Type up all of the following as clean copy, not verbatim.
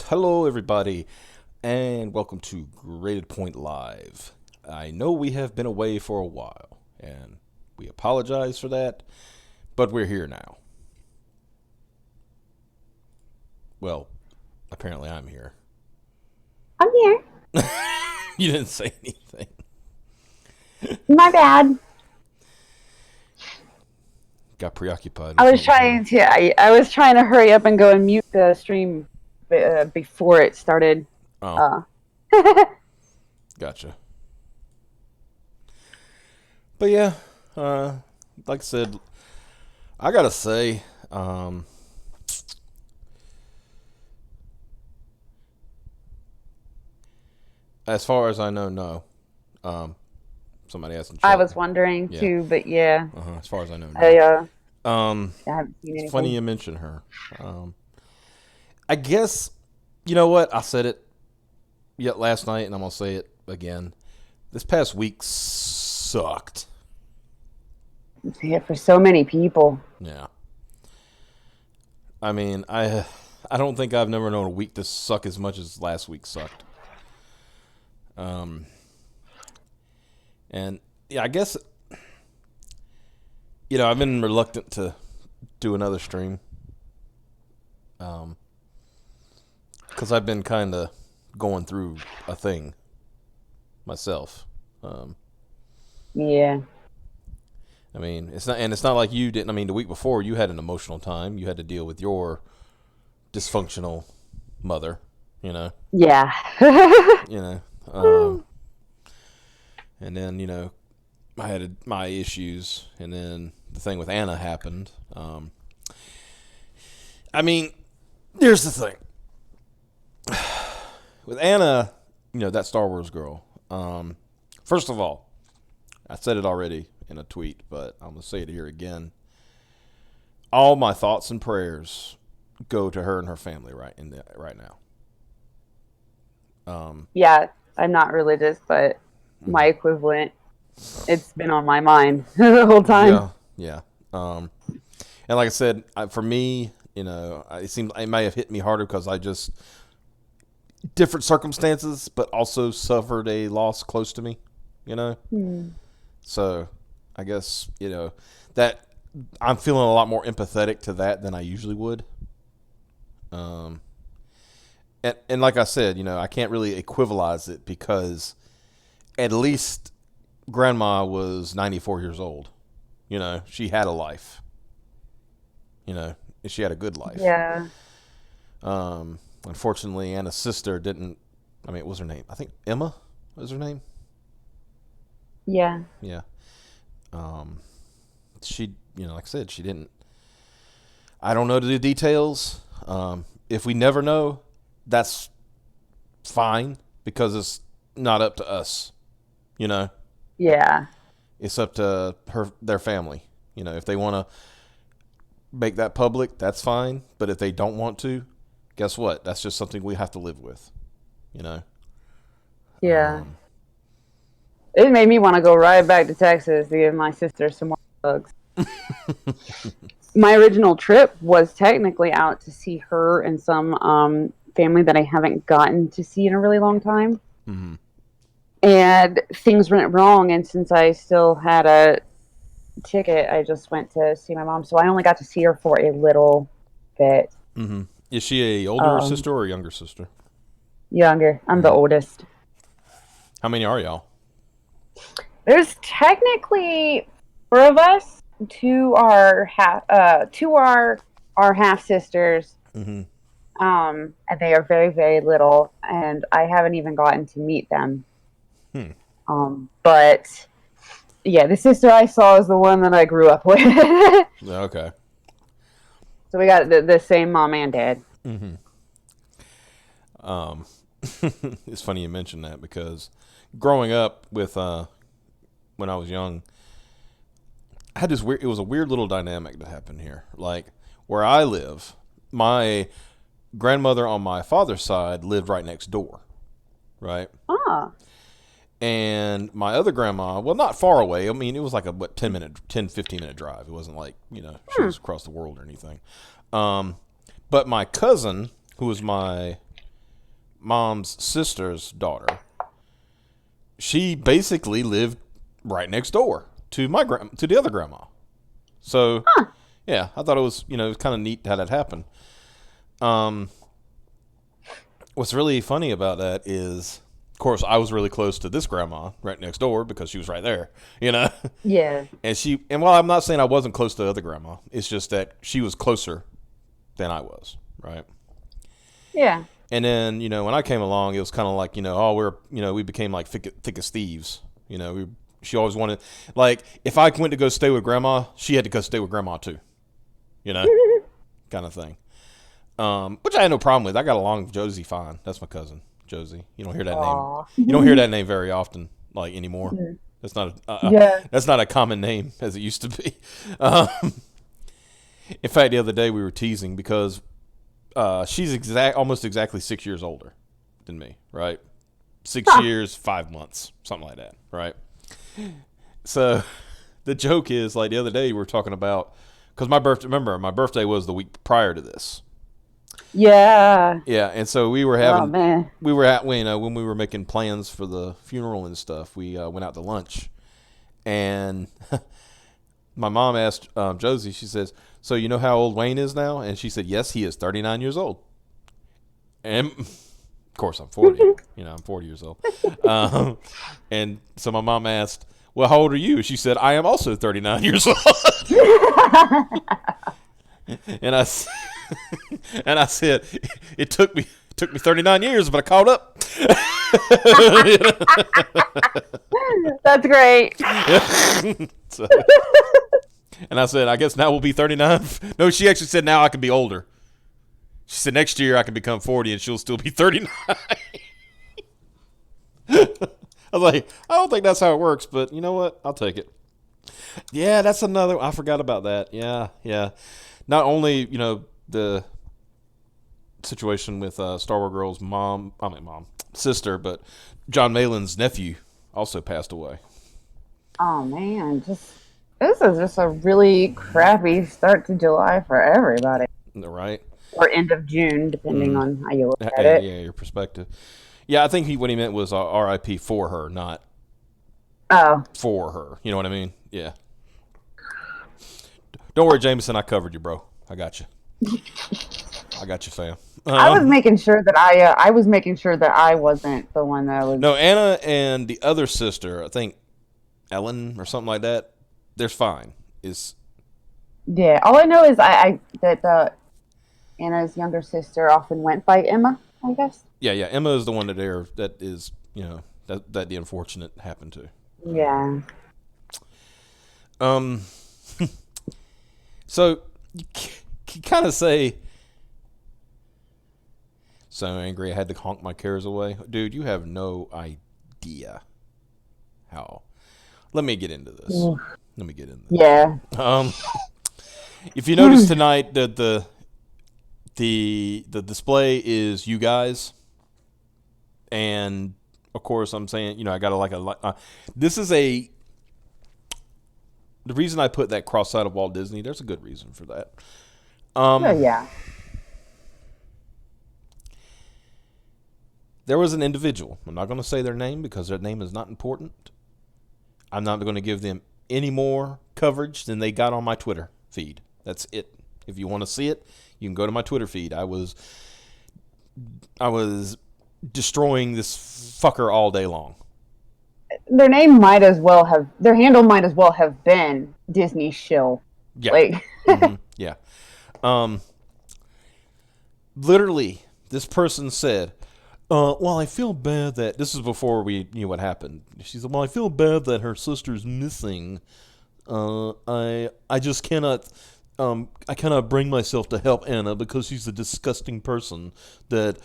Hello, everybody, and welcome to Graded Point Live. I know we have been away for a while, and we apologize for that, but we're here now. Well, apparently I'm here. I'm here. You didn't say anything. My bad. Got preoccupied with I was something. trying to. I was trying to hurry up and go and mute the stream before it started. Oh, Uh, gotcha. But yeah, like I said, I gotta say, as far as I know, no. Um, Somebody asked in I chat. was wondering Yeah. too, but yeah, As far as I know, I no. I haven't seen It's funny anything. you mention her. Um, I guess you know what I said it yet last night, and I'm gonna say it again. This past week sucked. Yeah, for so many people. Yeah. I mean, I don't think I've never known a week to suck as much as last week sucked. Um, and yeah, I guess I've been reluctant to do another stream. Because I've been kind of going through a thing myself. Um, Yeah, I mean, it's not like you didn't. I mean, the week before you had an emotional time. You had to deal with your dysfunctional mother. You know, yeah. you know, um, and then I had my issues, and then the thing with Anna happened. I mean, here's the thing with Anna. That Star Wars girl. First of all, I said it already in a tweet, but I'm gonna say it here again. All my thoughts and prayers go to her and her family right now. Yeah, I'm not religious, but my Mhm. equivalent. It's been on my mind the whole time. Yeah, yeah. And like I said, for me, it seems it may have hit me harder because I just different circumstances, but also suffered a loss close to me. You know, Hmm. so I guess that I'm feeling a lot more empathetic to that than I usually would. Um, and like I said, I can't really equivalize it because at least Grandma was 94 years old. She had a life. And she had a good life. Yeah, Unfortunately, Anna's sister didn't. I mean, what was her name? I think Emma was her name. yeah, Yeah. Um, she, like I said, she didn't. I don't know the details. If we never know, that's fine because it's not up to us. You know, yeah, it's up to their family. If they want to make that public, that's fine. But if they don't want to, guess what? That's just something we have to live with. You know. yeah. Um, It made me want to go right back to Texas to give my sister some more hugs. My original trip was technically out to see her and some family that I haven't gotten to see in a really long time. mhm. And things went wrong. And since I still had a ticket, I just went to see my mom. So I only got to see her for a little bit. Mhm. Is she a older Um, sister or a younger sister? Younger. I'm the Mhm. oldest. How many are y'all? There's technically four of us. Two are our half sisters. Mhm. And they are very, very little, and I haven't even gotten to meet them. Hmm. But yeah, the sister I saw is the one that I grew up with. Okay. So we got the same mom and dad. Mhm. Um, it's funny you mentioned that because growing up with when I was young, I had this weird. It was a weird little dynamic that happened here. Like where I live, my grandmother on my father's side lived right next door, right? Ah, And my other grandma, well, not far away. I mean, it was like a 15 minute drive. It wasn't like she hmm. was across the world or anything. Um, but my cousin, who was my mom's sister's daughter, she basically lived right next door to to the other grandma. So Huh. yeah, I thought it was it was kind of neat how that happened. Um, what's really funny about that is, of course, I was really close to this grandma right next door because she was right there, you know. Yeah. And while I'm not saying I wasn't close to the other grandma, it's just that she was closer than I was, right? Yeah. And then, when I came along, it was kind of like, oh, we became like thick as thieves. She always wanted, like, if I went to go stay with grandma, she had to go stay with grandma too, you know, kind of thing. Which I had no problem with. I got along with Josie fine. That's my cousin, Josie. You don't hear that name. Aw. You don't hear that name very often, like anymore. That's not Yeah. that's not a common name as it used to be. Um, in fact, the other day we were teasing because she's almost exactly 6 years older than me, right? 6 years, 5 months, something like that, right? So the joke is, like, the other day we were talking about, because my birthday was the week prior to this. Yeah. Yeah, and so we were Oh having, man. we were at, when we were making plans for the funeral and stuff, we went out to lunch, and my mom asked Josie, she says, so you know how old Wayne is now? And she said, yes, he is 39 years old. And of course, I'm 40. I'm 40 years old. And so my mom asked, well, how old are you? She said, I am also 39 years old. And I, and I said, it took me 39 years, but I caught up. That's great. So, and I said, I guess now we'll be 39. No, she actually said now I can be older. She said next year I can become 40 and she'll still be 39. I was like, I don't think that's how it works, but you know what? I'll take it. Yeah, that's another. I forgot about that. Yeah, yeah. Not only the situation with Star Wars Girl's sister, but John Malin's nephew also passed away. Oh man, this is just a really crappy start to July for everybody. Right? Or end of June, depending Mm. on how you look at Yeah, it. yeah, your perspective. Yeah, I think what he meant was R.I.P. for her, not Oh. for her. You know what I mean? Yeah. Don't worry, Jameson. I covered you, bro. I got you. I got you, fam. I was making sure that I was making sure that I wasn't the one that was. No, Anna and the other sister, I think Ellen or something like that, they're fine. Yeah, all I know is I that Anna's younger sister often went by Emma, I guess. Yeah, yeah. Emma is the one that is that the unfortunate happened to. Yeah. So you kind of say, so angry I had to honk my cares away. Dude, you have no idea how. Let me get into this. Let me get into this. Yeah. If you notice tonight that the display is you guys, and of course I'm saying I got this is the reason I put that cross side of Walt Disney. There's a good reason for that. Oh yeah. There was an individual. I'm not going to say their name because their name is not important. I'm not going to give them any more coverage than they got on my Twitter feed. That's it. If you want to see it, you can go to my Twitter feed. I was destroying this fucker all day long. Their handle might as well have been Disney shill. Yeah. Like Yeah. Literally, this person said, well, I feel bad that this is before we knew what happened. She said, well, I feel bad that her sister's missing. I just cannot. I cannot bring myself to help Anna because she's a disgusting person that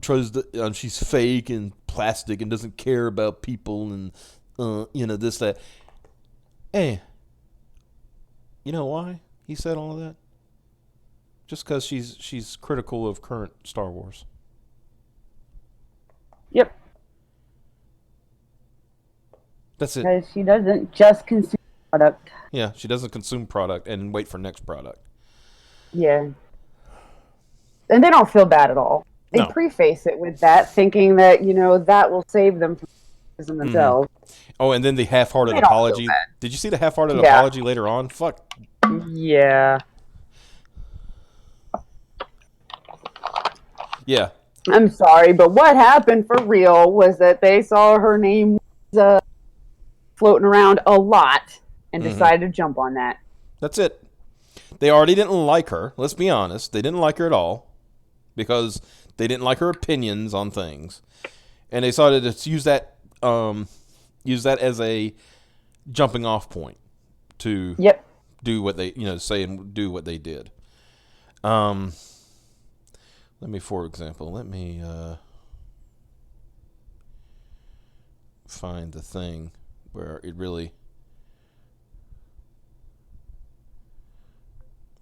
tries to. She's fake and plastic and doesn't care about people and this that. Hey, you know why he said all of that? Just because she's critical of current Star Wars. Yep. That's it. Because she doesn't just consume product. Yeah, she doesn't consume product and wait for next product. Yeah. And they don't feel bad at all. they No. preface it with that, thinking that that will save them from losing Mm-hmm. themselves. Oh, and then the half-hearted They don't feel apology. bad. Did you see the half-hearted Yeah, apology later on? Fuck. yeah. Yeah. I'm sorry, but what happened for real was that they saw her name floating around a lot and Mm-hmm. decided to jump on that. That's it. They already didn't like her. Let's be honest. They didn't like her at all because they didn't like her opinions on things, and they decided to use that as a jumping off point to Yep. do what they say and do what they did. Um, for example, let me find the thing where it really.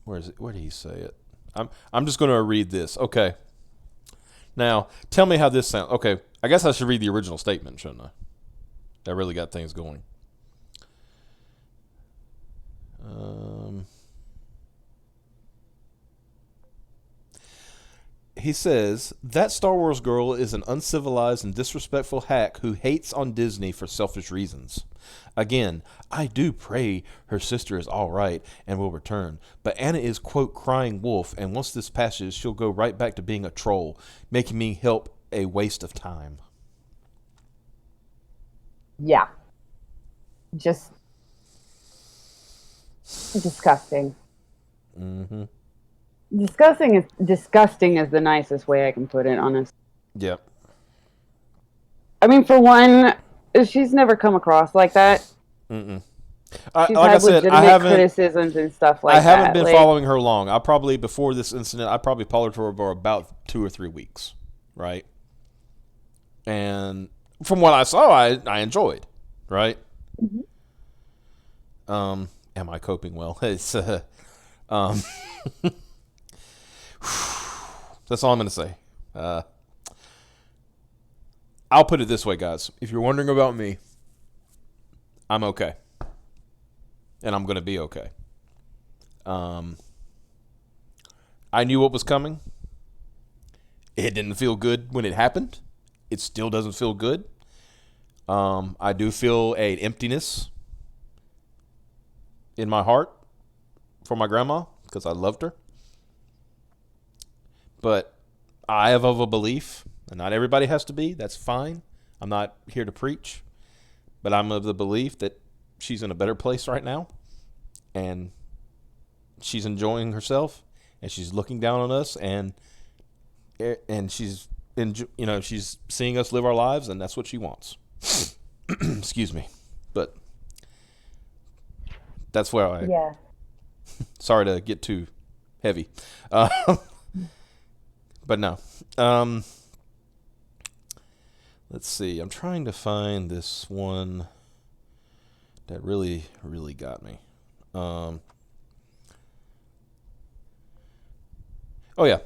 Where is it? Where did he say it? I'm just going to read this. Okay. Now, tell me how this sounds. Okay, I guess I should read the original statement, shouldn't I? That really got things going. He says, that Star Wars girl is an uncivilized and disrespectful hack who hates on Disney for selfish reasons. Again, I do pray her sister is all right and will return, but Anna is, quote, crying wolf, and once this passes, she'll go right back to being a troll, making me help a waste of time. Yeah. Just disgusting. Mm-hmm. Disgusting is the nicest way I can put it, honestly. Yep. I mean, for one, she's never come across like that. Mm-mm. She's Like I had said, legitimate criticisms and stuff like I haven't that. been Like, following her long. I probably before this incident, I probably followed her for about 2 or 3 weeks, right? And from what I saw, I enjoyed, right? Am I coping well? It's um, that's all I'm gonna say. I'll put it this way, guys. If you're wondering about me, I'm okay, and I'm gonna be okay. I knew what was coming. It didn't feel good when it happened. It still doesn't feel good. I do feel an emptiness in my heart for my grandma because I loved her. But I have of a belief, and not everybody has to be. That's fine. I'm not here to preach, but I'm of the belief that she's in a better place right now, and she's enjoying herself, and she's looking down on us, and she's she's seeing us live our lives, and that's what she wants. Excuse me, but that's where I. yeah. Sorry to get too heavy, but no. Let's see. I'm trying to find this one that really, really got me. Oh yeah.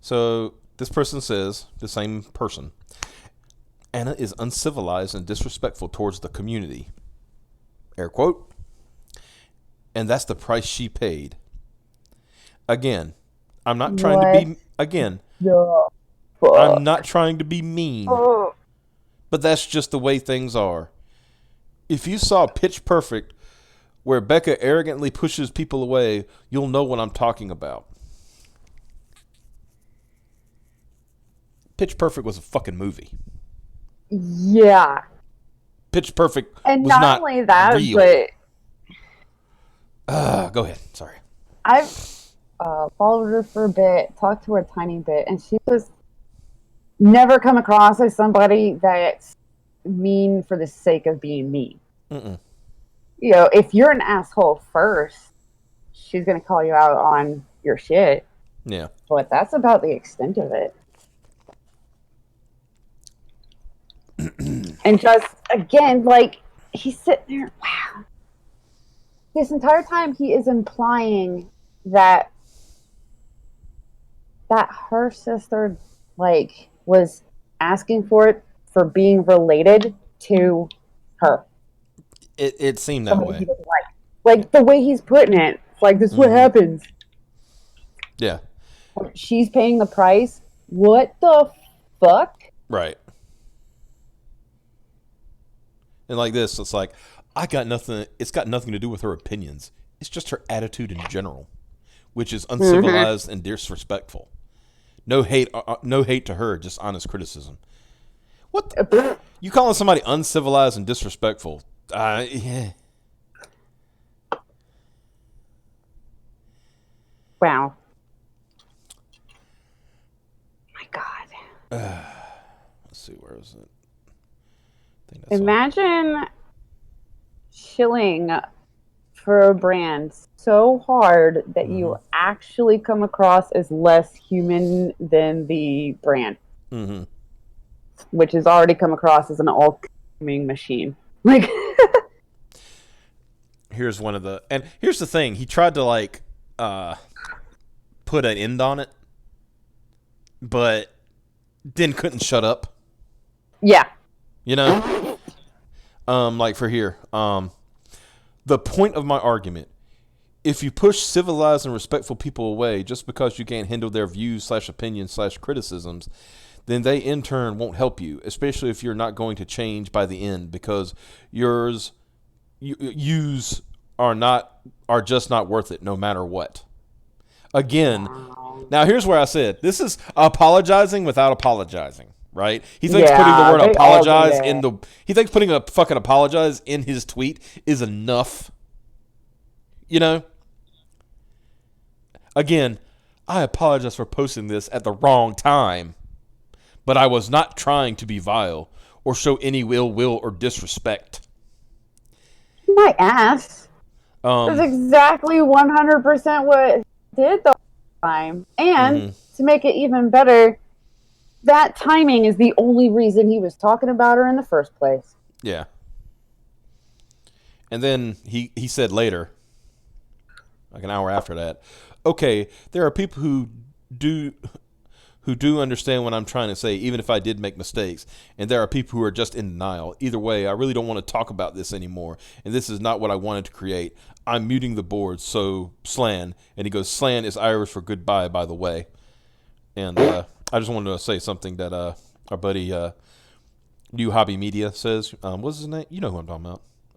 So this person says, the same person, Anna is uncivilized and disrespectful towards the community. Air quote. And that's the price she paid. Again, I'm not trying to be I'm not trying to be mean, but that's just the way things are. If you saw Pitch Perfect, where Becca arrogantly pushes people away, you'll know what I'm talking about. Pitch Perfect was a fucking movie. Yeah. Pitch Perfect And was not only that, real. but Go ahead. Sorry. I've followed her for a bit, talked to her a tiny bit, and she was never come across as somebody that's mean for the sake of being mean. Mm-mm. If you're an asshole first, she's going to call you out on your shit. Yeah. But that's about the extent of it. And just, again, like, he's sitting there, wow. This entire time he is implying that her sister, like, was asking for it for being related to her. It seemed that way. Like the way he's putting it, it's like, this is what happens. Yeah. She's paying the price. What the fuck? Right. And like this, it's like, I got nothing. It's got nothing to do with her opinions. It's just her attitude in general, which is Mm-hmm. uncivilized and disrespectful. No hate, no hate to her, just honest criticism. What? You calling somebody uncivilized and disrespectful? Yeah. Wow. My God. Let's see, where is it? I think that's all. Imagine shilling for a brand so hard that Mm-hmm. you actually come across as less human than the brand, Mm-hmm. which has already come across as an all-consuming machine. Like, Here's one of the, and here's the thing. He tried to like uh, put an end on it, but then couldn't shut up. yeah, You know, like for here, the point of my argument: if you push civilized and respectful people away just because you can't handle their views slash opinions slash criticisms, then they in turn won't help you, especially if you're not going to change by the end because yours yous are just not worth it no matter what. Again, wow. now here's where I said this is apologizing without apologizing, right? He thinks putting the Yeah, word they all do apologize that. he thinks putting a fucking apologize in his tweet is enough, you know? Again, I apologize for posting this at the wrong time, but I was not trying to be vile or show any ill will or disrespect. My ass. That's Um, exactly 100% what he did the whole time. And mm-hmm. to make it even better, that timing is the only reason he was talking about her in the first place. Yeah. And then he said later, like an hour after that, okay, there are people do who do understand what I'm trying to say, even if I did make mistakes. And there are people who are just in denial. Either way, I really don't want to talk about this anymore. And this is not what I wanted to create. I'm muting the board, so Slan. And he goes, Slan is Irish for goodbye, by the way. And I just wanted to say something that our buddy New Hobby Media says. What's his name? You know who I'm talking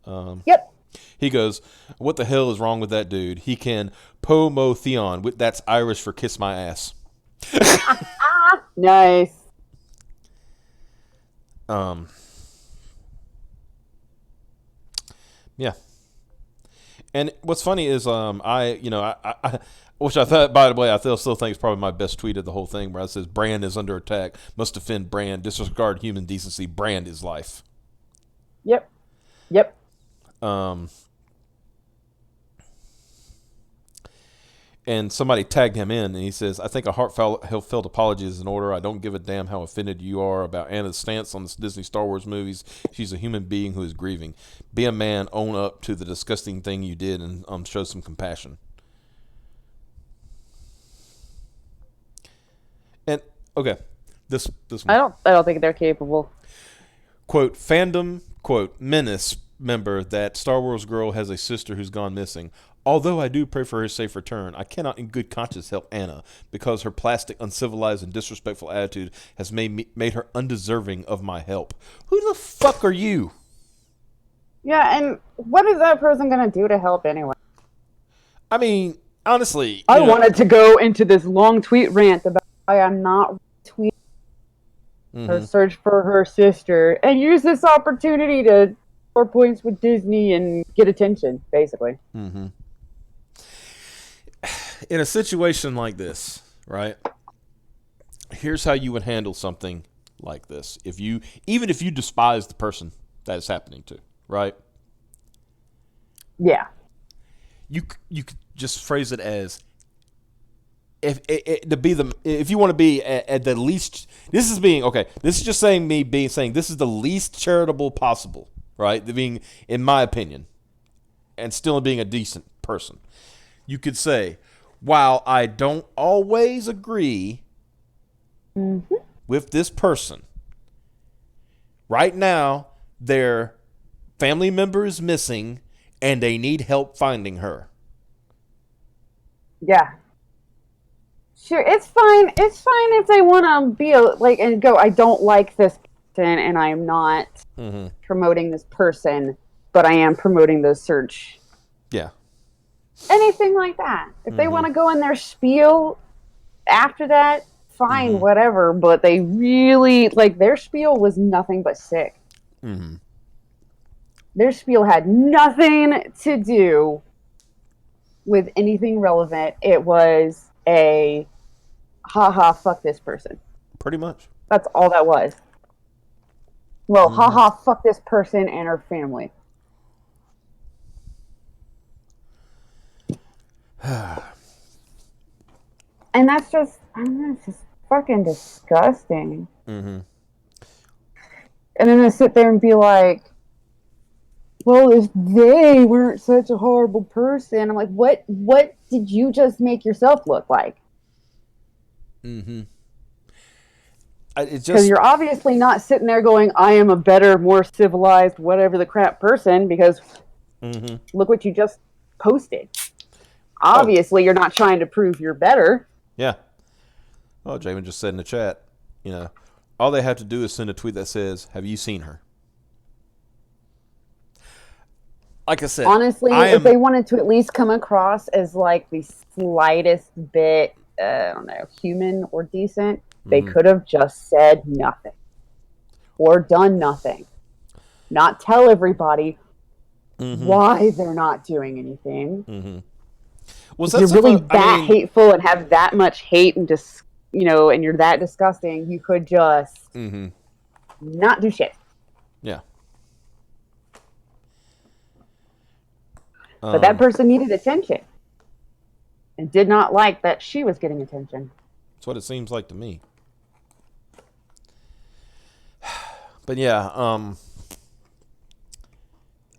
about. Yep. He goes, what the hell is wrong with that dude? He can po mo theon. That's Irish for kiss my ass. Nice. Um, yeah. And what's funny is, which I thought, by the way, I still think is probably my best tweet of the whole thing, where it says, "Brand is under attack. Must defend brand. Disregard human decency. Brand is life." Yep. Yep. Um, and somebody tagged him in, and he says, "I think a heartfelt apology is in order. I don't give a damn how offended you are about Anna's stance on the Disney Star Wars movies. She's a human being who is grieving. Be a man. Own up to the disgusting thing you did, and show some compassion." And okay, this one. I don't think they're capable. Quote, fandom, quote, menace member that Star Wars girl has a sister who's gone missing. Although I do pray for her safe return, I cannot in good conscience help Anna because her plastic, uncivilized, and disrespectful attitude has made her undeserving of my help. Who the fuck are you? Yeah, and what is that person going to do to help anyway? I mean, honestly, I wanted to go into this long tweet rant about why I'm not retweeting her mm-hmm. search for her sister and use this opportunity to score points with Disney and get attention, basically. Mm-hmm. In a situation like this, right? Here's how you would handle something like this. Even if you despise the person that is happening to, right? Yeah. You could just phrase it as if you want to be at the least. This is being okay. This is just saying this is the least charitable possible, right? Being, in my opinion, and still being a decent person. You could say, while I don't always agree Mm-hmm. with this person, right now their family member is missing and they need help finding her. Yeah. sure, it's fine. It's fine if they want to be like and go. I don't like this person, and I'm not Mm-hmm. promoting this person, but I am promoting the search. Yeah. Anything like that. If they Mm-hmm. want to go in their spiel after that, fine, Mm-hmm. whatever. But they really like their spiel was nothing but sick. Mm-hmm. Their spiel had nothing to do with anything relevant. It was a haha, fuck this person. Pretty much. That's all that was. Well, Mm-hmm. haha, fuck this person and her family. And that's just, I don't know, it's just fucking disgusting. Mm-hmm. And then to sit there and be like, well, if they weren't such a horrible person, I'm like, what did you just make yourself look like? Mm-hmm. It Because just. you're obviously not sitting there going, I am a better, more civilized, whatever the crap person, because Mm-hmm. look what you just posted. Oh, Obviously, you're not trying to prove you're better. yeah. Oh, Jamin just said in the chat, you know, all they have to do is send a tweet that says, "Have you seen her?" Like I said, Honestly, I if am. they wanted to at least come across as like the slightest bit, I don't know, human or decent, they Mm-hmm. could have just said nothing or done nothing. Not tell everybody Mm-hmm. why they're not doing anything. Mm-hmm. Was If that you're stuff? really I that mean, hateful and have that much hate and just, and you're that disgusting, you could just mm-hmm. not do shit. Yeah. But that Um, person needed attention and did not like that she was getting attention. that's what it seems like to me. But yeah,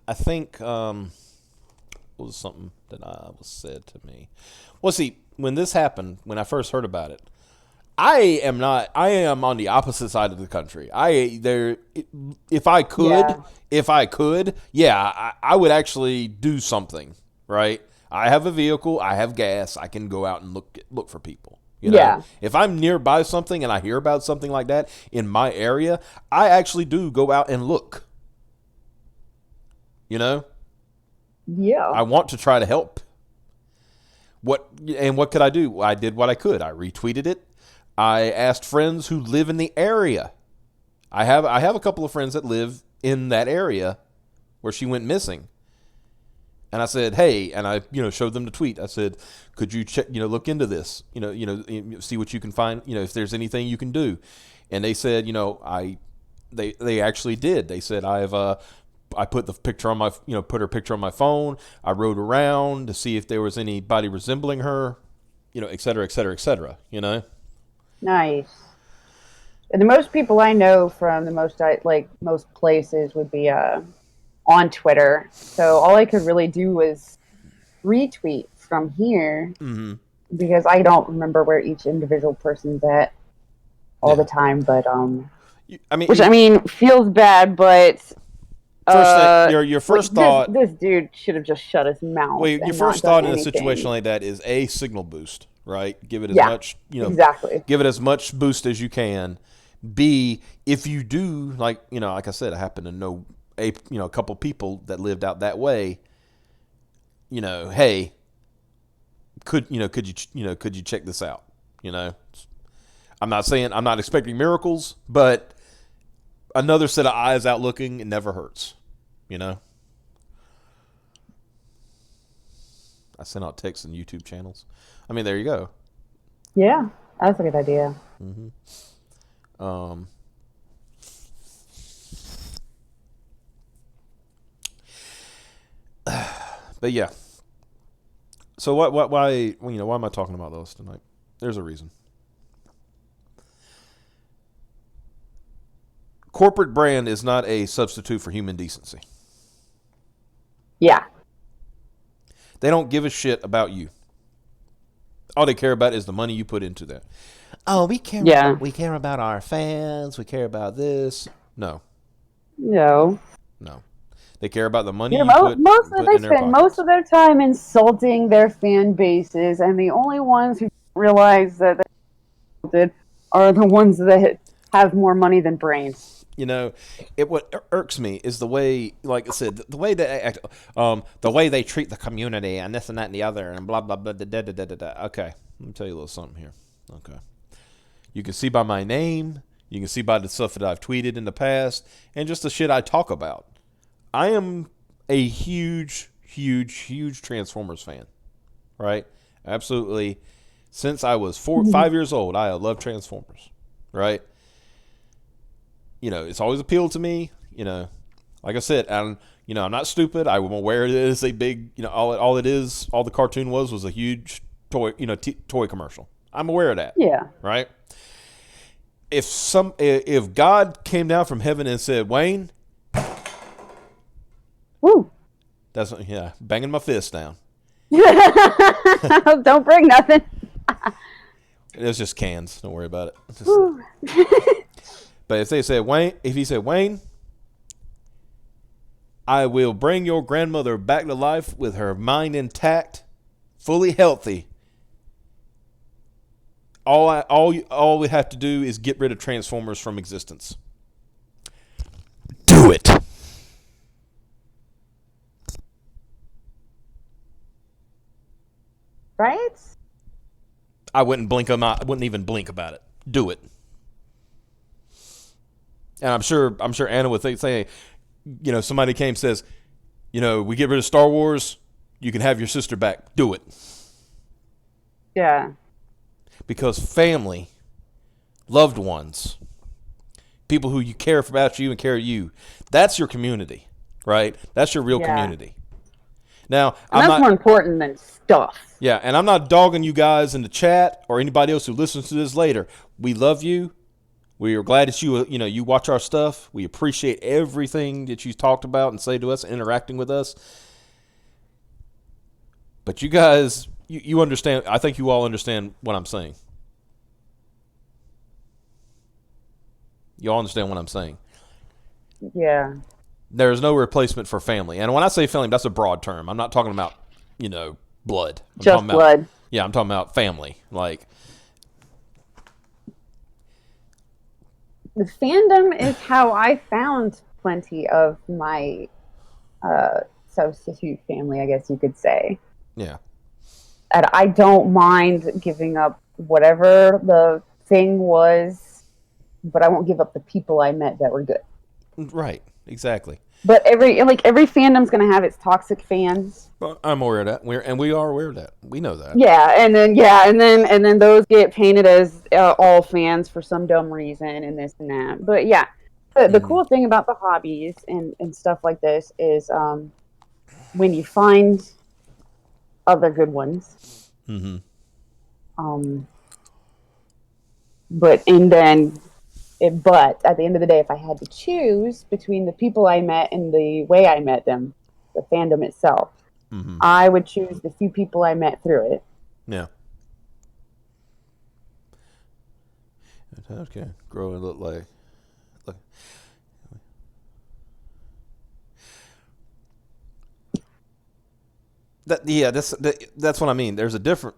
I think was something that was said to me. Well, see, when this happened, when I first heard about it, I am not. I am on the opposite side of the country. If I could, Yeah. yeah, I would actually do something. Right? I have a vehicle. I have gas. I can go out and look for people. You know, Yeah. if I'm nearby something and I hear about something like that in my area, I actually do go out and look. You know, Yeah. I want to try to help. What could I do? I did what I could. I retweeted it. I asked friends who live in the area. I have a couple of friends that live in that area where she went missing. And I said, "Hey," and I showed them the tweet. I said, "Could you check, look into this? See what you can find, if there's anything you can do." And they said, they actually did. They said, I put the picture on my, put her picture on my phone. I rode around to see if there was anybody resembling her, et cetera, et cetera, et cetera. Nice. And the most people I know from the most places would be on Twitter. So all I could really do was retweet from here Mm-hmm. because I don't remember where each individual person's at all the Yeah. time. But I mean, which I mean feels bad, but first thing, your first thought. this dude should have just shut his mouth Well, your and not first done thought in a situation anything. like that is a signal boost, right? Give it as Yeah, much, exactly. give it as much boost as you can. B, if you do, like I said, I happen to know a couple people that lived out that way. Hey, could you check this out? I'm not saying I'm not expecting miracles, but another set of eyes out looking, it never hurts. I sent out texts and YouTube channels. I mean, there you go. Yeah, that's a good idea. Um, but yeah. So why am I talking about those tonight? There's a reason. Corporate brand is not a substitute for human decency. Yeah, They don't give a shit about you. All they care about is the money you put into that. Oh, yeah. we care about our fans. We care about this. No, No. no. They care about the money Yeah, you most of put they in their spend most pockets. of their time insulting their fan bases, and the only ones who realize that they did are the ones that have more money than brains. You know, what irks me is the way, like I said, the way they act, the way they treat the community, and this and that and the other, and blah blah blah. Da, da, da, da, da. Okay, let me tell you a little something here. Okay, you can see by my name, you can see by the stuff that I've tweeted in the past, and just the shit I talk about. I am a huge, huge, huge Transformers fan. Right? Absolutely. Since I was 5 years old, I love Transformers. Right? It's always appealed to me. Like I said, I'm not stupid. I'm aware it is a big, all it is, all the cartoon was a huge toy, toy commercial. I'm aware of that. Yeah. Right. If God came down from heaven and said, Wayne, woo, that's banging my fist down. Don't bring nothing. It was just cans. Don't worry about it. But if he said, Wayne, I will bring your grandmother back to life with her mind intact, fully healthy. All we have to do is get rid of Transformers from existence. Do it. Right? I wouldn't blink them out. I wouldn't even blink about it. Do it. And I'm sure Anna would say, somebody came and says, we get rid of Star Wars, you can have your sister back. Do it. Yeah. Because family, loved ones, people who you care about you and care of you, that's your community, right? That's your real community. Now, that's more important than stuff. Yeah, and I'm not dogging you guys in the chat or anybody else who listens to this later. We love you. We are glad that you watch our stuff. We appreciate everything that you talked about and say to us, interacting with us. But you guys, you understand. I think you all understand what I'm saying. You all understand what I'm saying. Yeah. There is no replacement for family. And when I say family, that's a broad term. I'm not talking about, blood. Just blood. I'm talking about family. Like, the fandom is how I found plenty of my substitute family, I guess you could say. Yeah. And I don't mind giving up whatever the thing was, but I won't give up the people I met that were good. Right. Exactly. But every fandom's going to have its toxic fans. Well, I'm aware of that. We are aware of that. We know that. Yeah, and then those get painted as all fans for some dumb reason and this and that. But yeah, the cool thing about the hobbies and stuff like this is when you find other good ones. Mm-hmm. But at the end of the day, if I had to choose between the people I met and the way I met them, the fandom itself, I would choose the few people I met through it. Yeah. Okay. Grow and look like. That's what I mean. There's a different.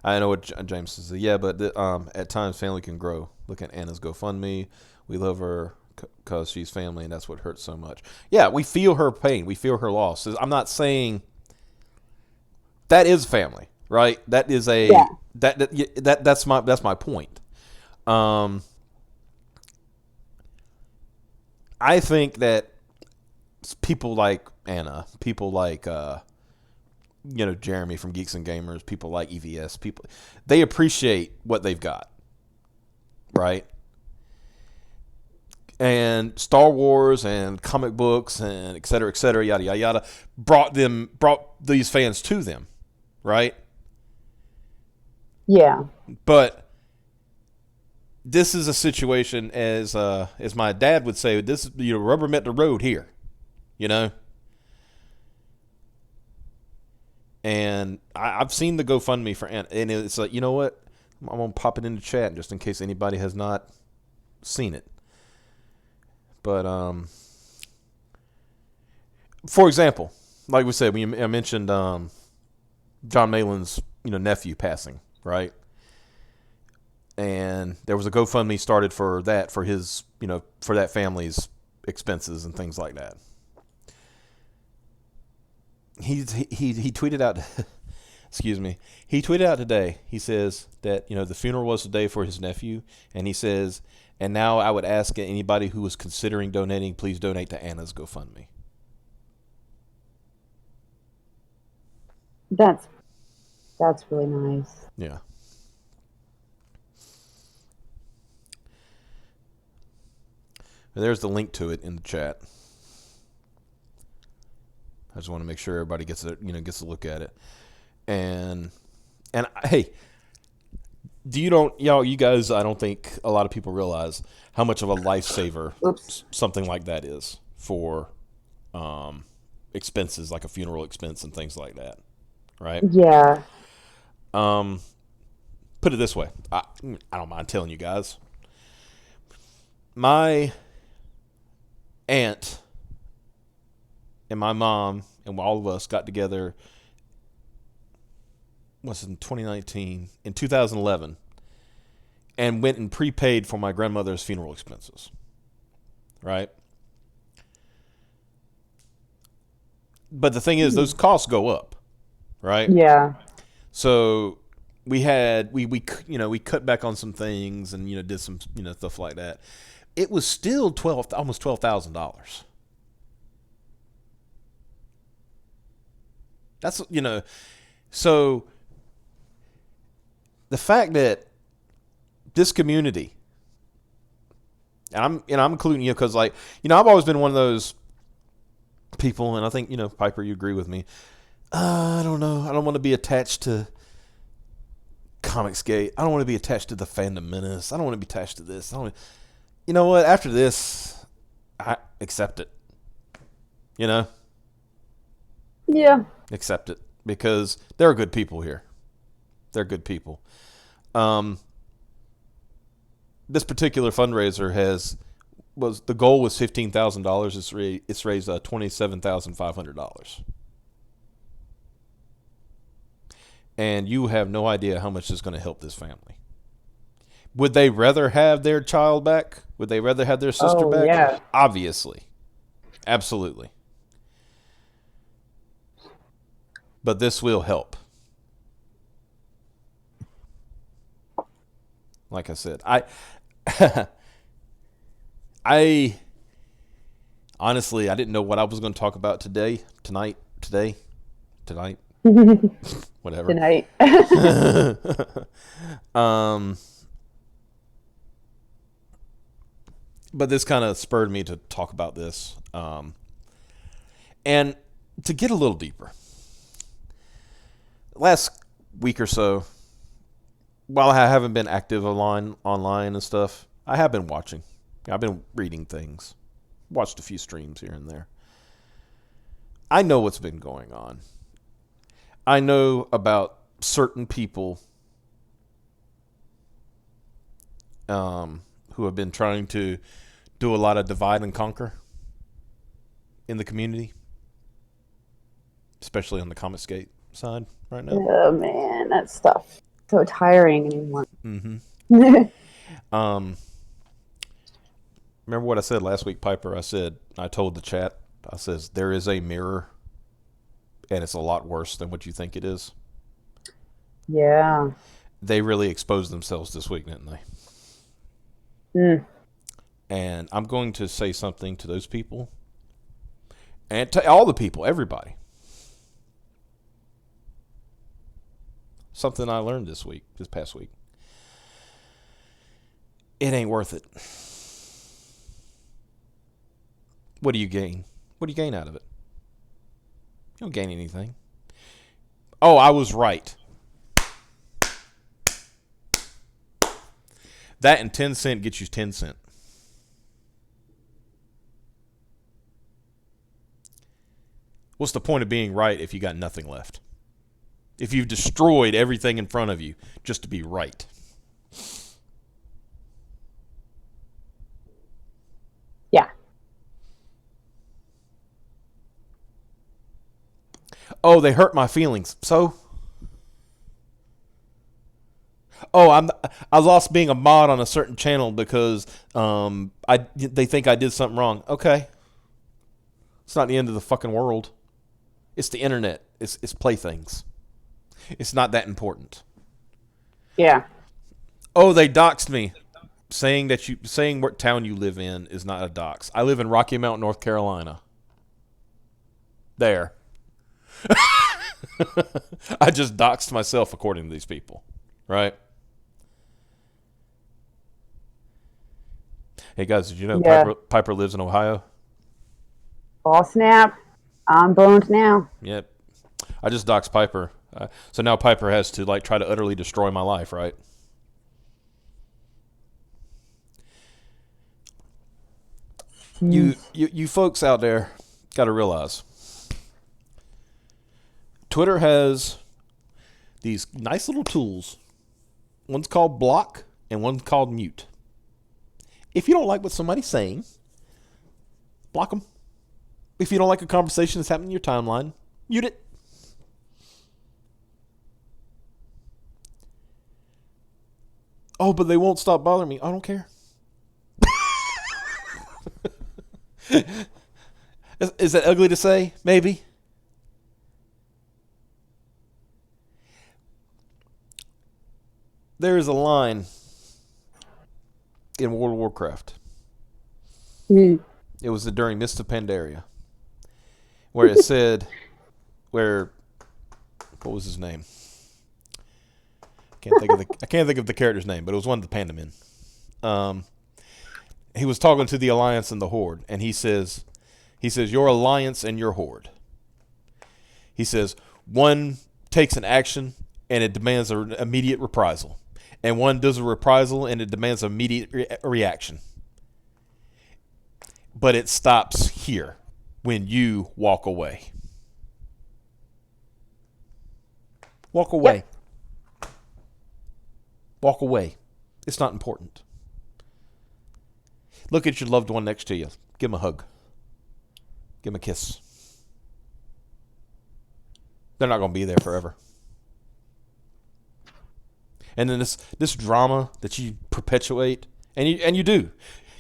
I know what James says. Yeah, but at times family can grow. Look at Anna's GoFundMe. We love her because she's family, and that's what hurts so much. Yeah, we feel her pain. We feel her loss. I'm not saying that is family, right? That is that's my point. I think that people like Anna, people like Jeremy from Geeks and Gamers, people like EVS, they appreciate what they've got, right? And Star Wars and comic books and et cetera, yada yada yada, brought these fans to them, right? Yeah. But this is a situation, as my dad would say, this rubber met the road here, And I've seen the GoFundMe for Anna, and it's like, you know what? I'm gonna pop it in the chat just in case anybody has not seen it. But for example, like we said, I mentioned John Malin's nephew passing, right? and there was a GoFundMe started for that, for his, for that family's expenses and things like that. He tweeted out, excuse me, he tweeted out today. He says that the funeral was today for his nephew, and he says, and now I would ask anybody who was considering donating, please donate to Anna's GoFundMe. That's really nice. Yeah. There's the link to it in the chat. I just want to make sure everybody gets a look at it. And hey, you guys, I don't think a lot of people realize how much of a lifesaver something like that is for expenses, like a funeral expense and things like that, right? Yeah. Put it this way, I don't mind telling you guys. My aunt and my mom and all of us got together, was in 2019, in 2011, and went and prepaid for my grandmother's funeral expenses, right? But the thing is, those costs go up, right? Yeah. So we cut back on some things and did some stuff like that. It was still almost $12,000. That's so the fact that this community, and I'm including you, because I've always been one of those people, and I think Piper, you agree with me. I don't know. I don't want to be attached to Comicsgate. I don't want to be attached to the Fandom Menace. I don't want to be attached to this. You know what? After this, I accept it. Yeah. Accept it, because there are good people here. They're good people. This particular fundraiser the goal was $15,000. It's raised $27,500. And you have no idea how much is going to help this family. Would they rather have their child back? Would they rather have their sister back? Yeah. Obviously. Absolutely. But this will help. Like I said, I honestly, I didn't know what I was going to talk about today, whatever. Tonight. But this kind of spurred me to talk about this, and to get a little deeper. Last week or so, while I haven't been active online and stuff, I have been watching. I've been reading things. Watched a few streams here and there. I know what's been going on. I know about certain people who have been trying to do a lot of divide and conquer in the community, especially on the Comicsgate side right now. Oh man, that stuff so tiring anymore. Mm-hmm. Remember what I said last week, Piper? I told the chat, I says, there is a mirror, and it's a lot worse than what you think it is. Yeah. They really exposed themselves this week, didn't they? Mm. And I'm going to say something to those people, and to all the people, everybody. Something I learned this past week. It ain't worth it. What do you gain? What do you gain out of it? You don't gain anything. Oh, I was right. That and 10 cent gets you 10 cent. What's the point of being right if you got nothing left? If you've destroyed everything in front of you just to be right? Yeah. Oh, they hurt my feelings. So? Oh, I lost being a mod on a certain channel because they think I did something wrong. Okay, it's not the end of the fucking world. It's the internet. It's playthings. It's not that important. Yeah. Oh, they doxed me. Saying what town you live in is not a dox. I live in Rocky Mount, North Carolina. There. I just doxed myself according to these people, right? Hey guys, did you know Yeah. Piper lives in Ohio? Oh snap! I'm boned now. Yep. I just doxed Piper, so now Piper has to like try to utterly destroy my life, right? You folks out there got to realize Twitter has these nice little tools. One's called block and one's called mute. If you don't like what somebody's saying, block them. If you don't like a conversation that's happening in your timeline, mute it. Oh, but they won't stop bothering me. I don't care. Is that ugly to say? Maybe. There is a line in World of Warcraft. Mm. It was during Mist of Pandaria, where it said, what was his name? I can't think of the character's name, but it was one of the panda men. He was talking to the Alliance and the Horde, and he says, your Alliance and your Horde. He says, one takes an action and it demands an immediate reprisal. And one does a reprisal and it demands an immediate reaction. But it stops here when you walk away. Walk away. Yep. Walk away. It's not important. Look at your loved one next to you. Give him a hug. Give him a kiss. They're not going to be there forever. And then this drama that you perpetuate, and you do.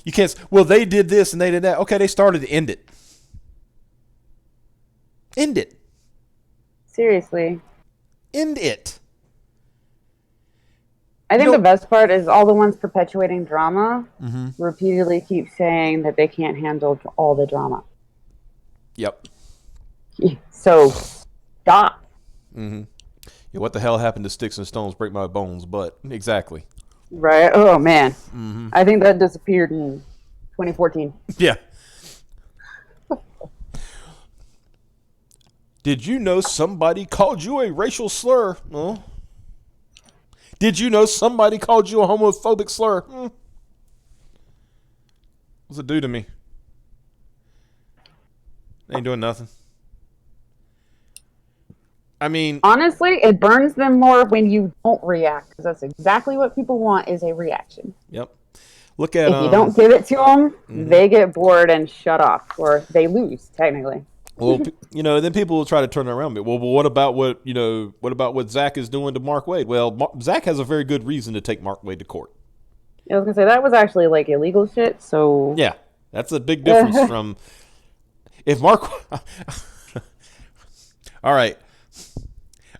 You can't. Well, they did this and they did that. Okay, they started to end it. End it. Seriously. End it. I think the best part is all the ones perpetuating drama repeatedly keep saying that they can't handle all the drama. Yep. So, stop. Mm-hmm. Yeah, what the hell happened to sticks and stones break my bones? But exactly. Right. Oh man. Mm-hmm. I think that disappeared in 2014. Yeah. Did you know somebody called you a racial slur? Oh. Did you know somebody called you a homophobic slur? What's it do to me? Ain't doing nothing. I mean, honestly, it burns them more when you don't react, because that's exactly what people want, is a reaction. Yep. Look at if you don't give it to them, they get bored and shut off, or they lose technically. Well, then people will try to turn it around. Well, what about what Zach is doing to Mark Wade? Well, Zach has a very good reason to take Mark Wade to court. I was gonna say that was actually like illegal shit. So yeah, that's a big difference from if Mark. All right,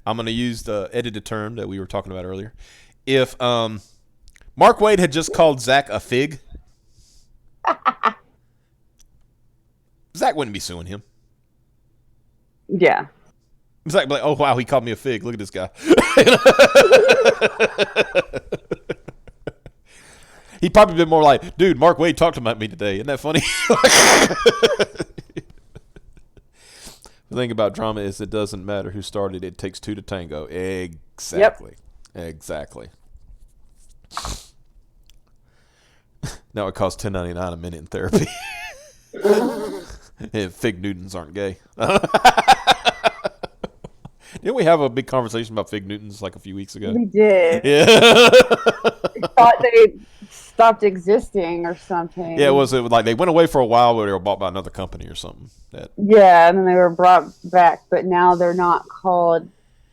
I'm gonna use the edited term that we were talking about earlier. If Mark Wade had just called Zach a fig, Zach wouldn't be suing him. Yeah. It's like, oh, wow, he called me a fig. Look at this guy. He'd probably been more like, dude, Mark Wade talked about me today. Isn't that funny? The thing about drama is it doesn't matter who started. It takes two to tango. Exactly. Yep. Exactly. Now it costs $10.99 a minute in therapy. And Fig Newtons aren't gay. Didn't we have a big conversation about Fig Newtons like a few weeks ago? We did. Yeah. I thought they stopped existing or something. Yeah, it was like they went away for a while, but they were bought by another company or something. Yeah, and then they were brought back, but now they're not called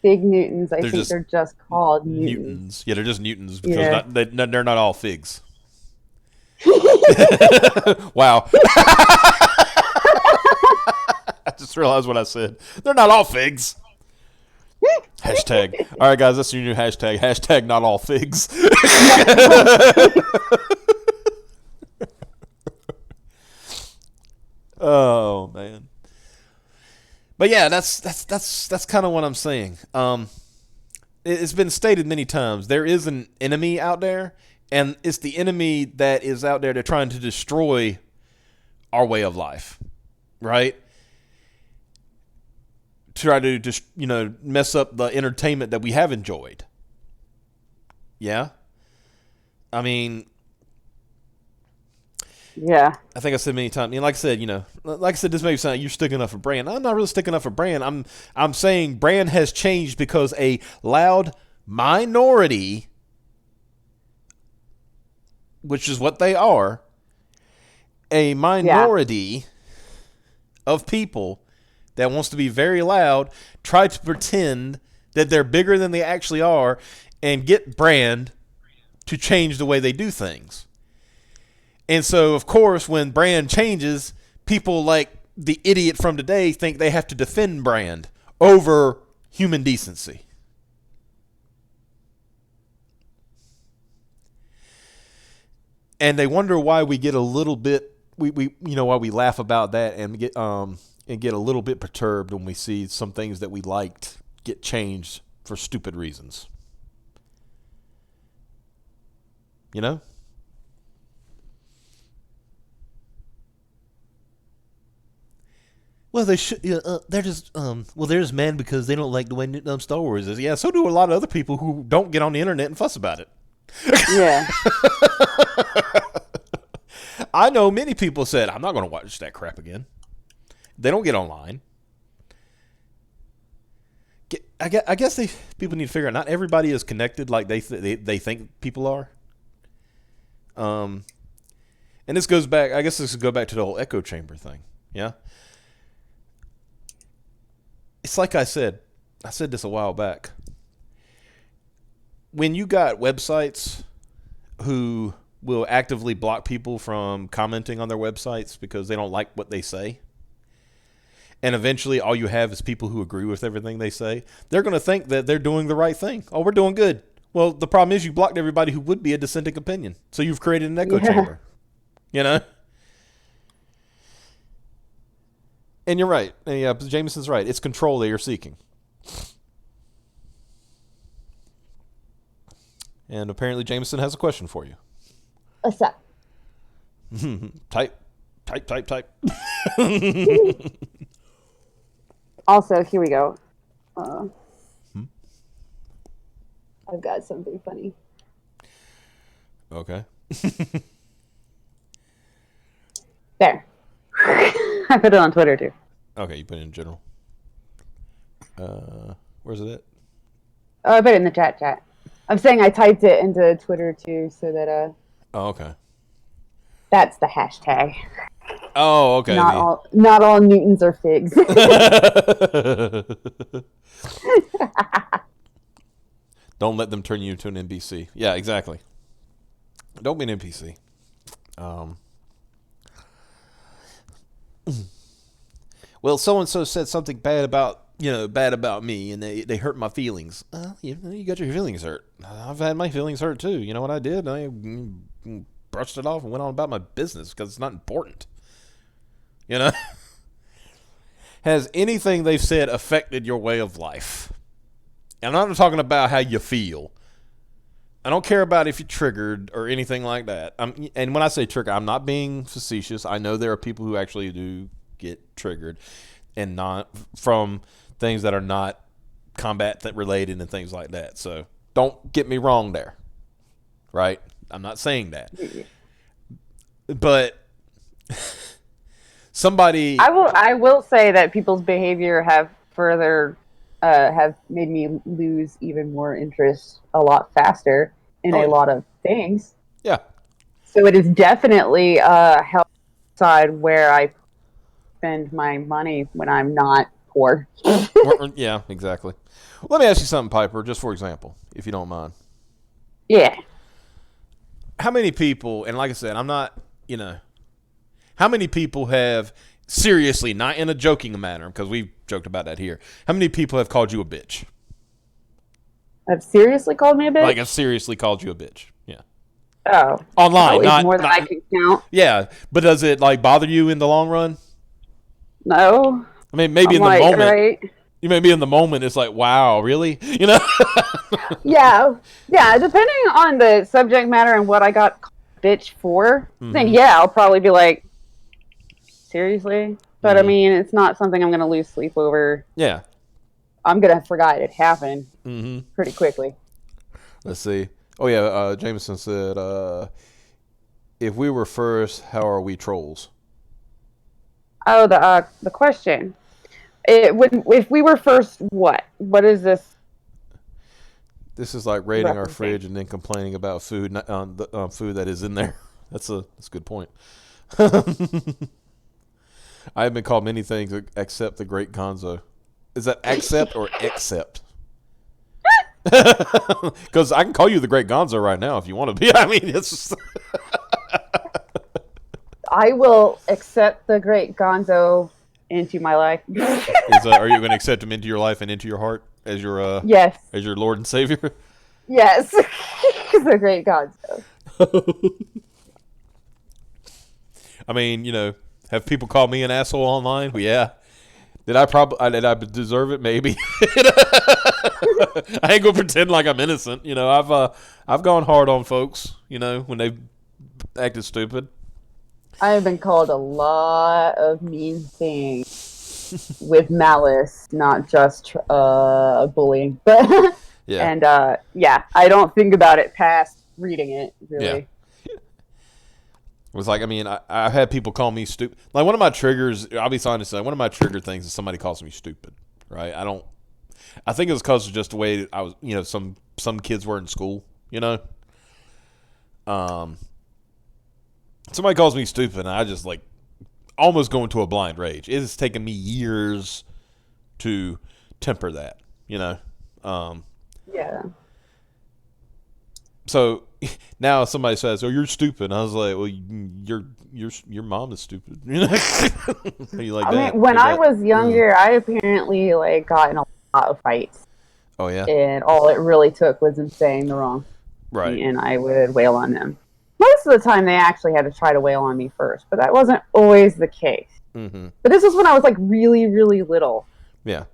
fig Newtons. I They're think just they're just called Newtons. Newtons. Yeah, they're just Newtons because Yeah. they're not all figs. Wow. I just realized what I said. They're not all figs. Hashtag. All right, guys, that's your new hashtag. Hashtag not all figs. Oh man. But yeah, that's kind of what I'm saying. It's been stated many times. There is an enemy out there, and it's the enemy that is out there. They're trying to destroy our way of life, right? Try to just mess up the entertainment that we have enjoyed. Yeah, I mean, Yeah. I think I said many times. Like I said, this may sound like you're sticking up for brand. I'm not really sticking up for brand. I'm saying brand has changed because a loud minority, which is what they are, a minority of people that wants to be very loud, try to pretend that they're bigger than they actually are, and get brand to change the way they do things. And so, of course, when brand changes, people like the idiot from today think they have to defend brand over human decency. And they wonder why we get a little bit, why we laugh about that and get a little bit perturbed when we see some things that we liked get changed for stupid reasons. You know? Well, they should. They're just. They're just mad because they don't like the way Star Wars is. Yeah, so do a lot of other people who don't get on the internet and fuss about it. Yeah. I know many people said, "I'm not going to watch that crap again." They don't get online. I guess people need to figure out not everybody is connected like they think people are. And this goes back. I guess this would go back to the whole echo chamber thing. Yeah. It's like I said this a while back. When you got websites who will actively block people from commenting on their websites because they don't like what they say, and eventually all you have is people who agree with everything they say, they're going to think that they're doing the right thing. Oh, we're doing good. Well, the problem is you blocked everybody who would be a dissenting opinion. So you've created an echo chamber. You know? And you're right. And yeah, Jameson's right. It's control that you're seeking. And apparently Jameson has a question for you. What's up? Type. Also, here we go. I've got something funny. Okay. There. I put it on Twitter too. Okay, you put it in general. Where's it at? Oh, I put it in the chat. I'm saying I typed it into Twitter too, so that Oh, okay. that's the hashtag. Oh, okay. Not all Newtons are figs. Don't let them turn you into an NPC. Yeah, exactly. Don't be an NPC. Well, so and so said something bad about me, and they hurt my feelings. You got your feelings hurt. I've had my feelings hurt too. You know what I did? I brushed it off and went on about my business because it's not important. You know? Has anything they've said affected your way of life? And I'm not talking about how you feel. I don't care about if you're triggered or anything like that. And when I say trigger, I'm not being facetious. I know there are people who actually do get triggered, and not from things that are not combat related and things like that. So don't get me wrong there, right? I'm not saying that, but somebody. I will say that people's behavior have made me lose even more interest a lot faster in a lot of things. Yeah. So it is definitely a health side where I spend my money when I'm not poor. Yeah, exactly. Let me ask you something, Piper, just for example, if you don't mind. Yeah. How many people, and like I said, I'm not, you know, how many people have, seriously, not in a joking manner, because we've joked about that here, how many people have called you a bitch? Have seriously called me a Like, bitch? have seriously called you a bitch? Yeah. Oh, Online, probably not, more than not, I can count. yeah, but does it, like, bother you in the long run? No. I mean, maybe I'm in the like, all moment, right. you may be in the moment, it's like, wow, really? You know? Yeah. Yeah. Depending on the subject matter and what I got bitch for, then Mm-hmm. yeah, I'll probably be like, seriously? But I Mm-hmm. mean, it's not something I'm going to lose sleep over. Yeah. I'm going to forget it happened Mm-hmm. pretty quickly. Let's see. Oh, yeah, Jameson said, if we were first, how are we trolls? Oh, the question. It would if we were first what? What is this This is like raiding our referencing? fridge and then complaining about food, the food that is in there. That's a good point. I have been called many things except the Great Gonzo. Is that accept or accept? Because I can call you the Great Gonzo right now if you want to be. I mean, it's just I will accept the great Gonzo into my life. are you going to accept him into your life and into your heart Yes. as your Lord and Savior? Yes. The great Gonzo. I mean, have people call me an asshole online? Well, yeah. Did I deserve it? Maybe. I ain't gonna pretend like I'm innocent. I've gone hard on folks. When they've acted stupid. I have been called a lot of mean things with malice, not just bullying. But Yeah. and yeah, I don't think about it past reading it Yeah. really. It was like, I mean, I've had people call me stupid. Like, one of my triggers, I'll be honest, one of my trigger things is somebody calls me stupid, right? I think it was because of just the way I was, some kids were in school, Um, somebody calls me stupid, and I just, like, almost go into a blind rage. It has taken me years to temper that, Yeah. So now somebody says, "Oh, you're stupid." I was like, "Well, your mom is stupid." You like I that? mean, when Is I that? was younger, I apparently like got in a lot of fights, Oh yeah. and all it really took was them saying the wrong Right. thing, and I would wail on them. Most of the time, they actually had to try to wail on me first, but that wasn't always the case. Mm-hmm. But this was when I was like really, really little. Yeah.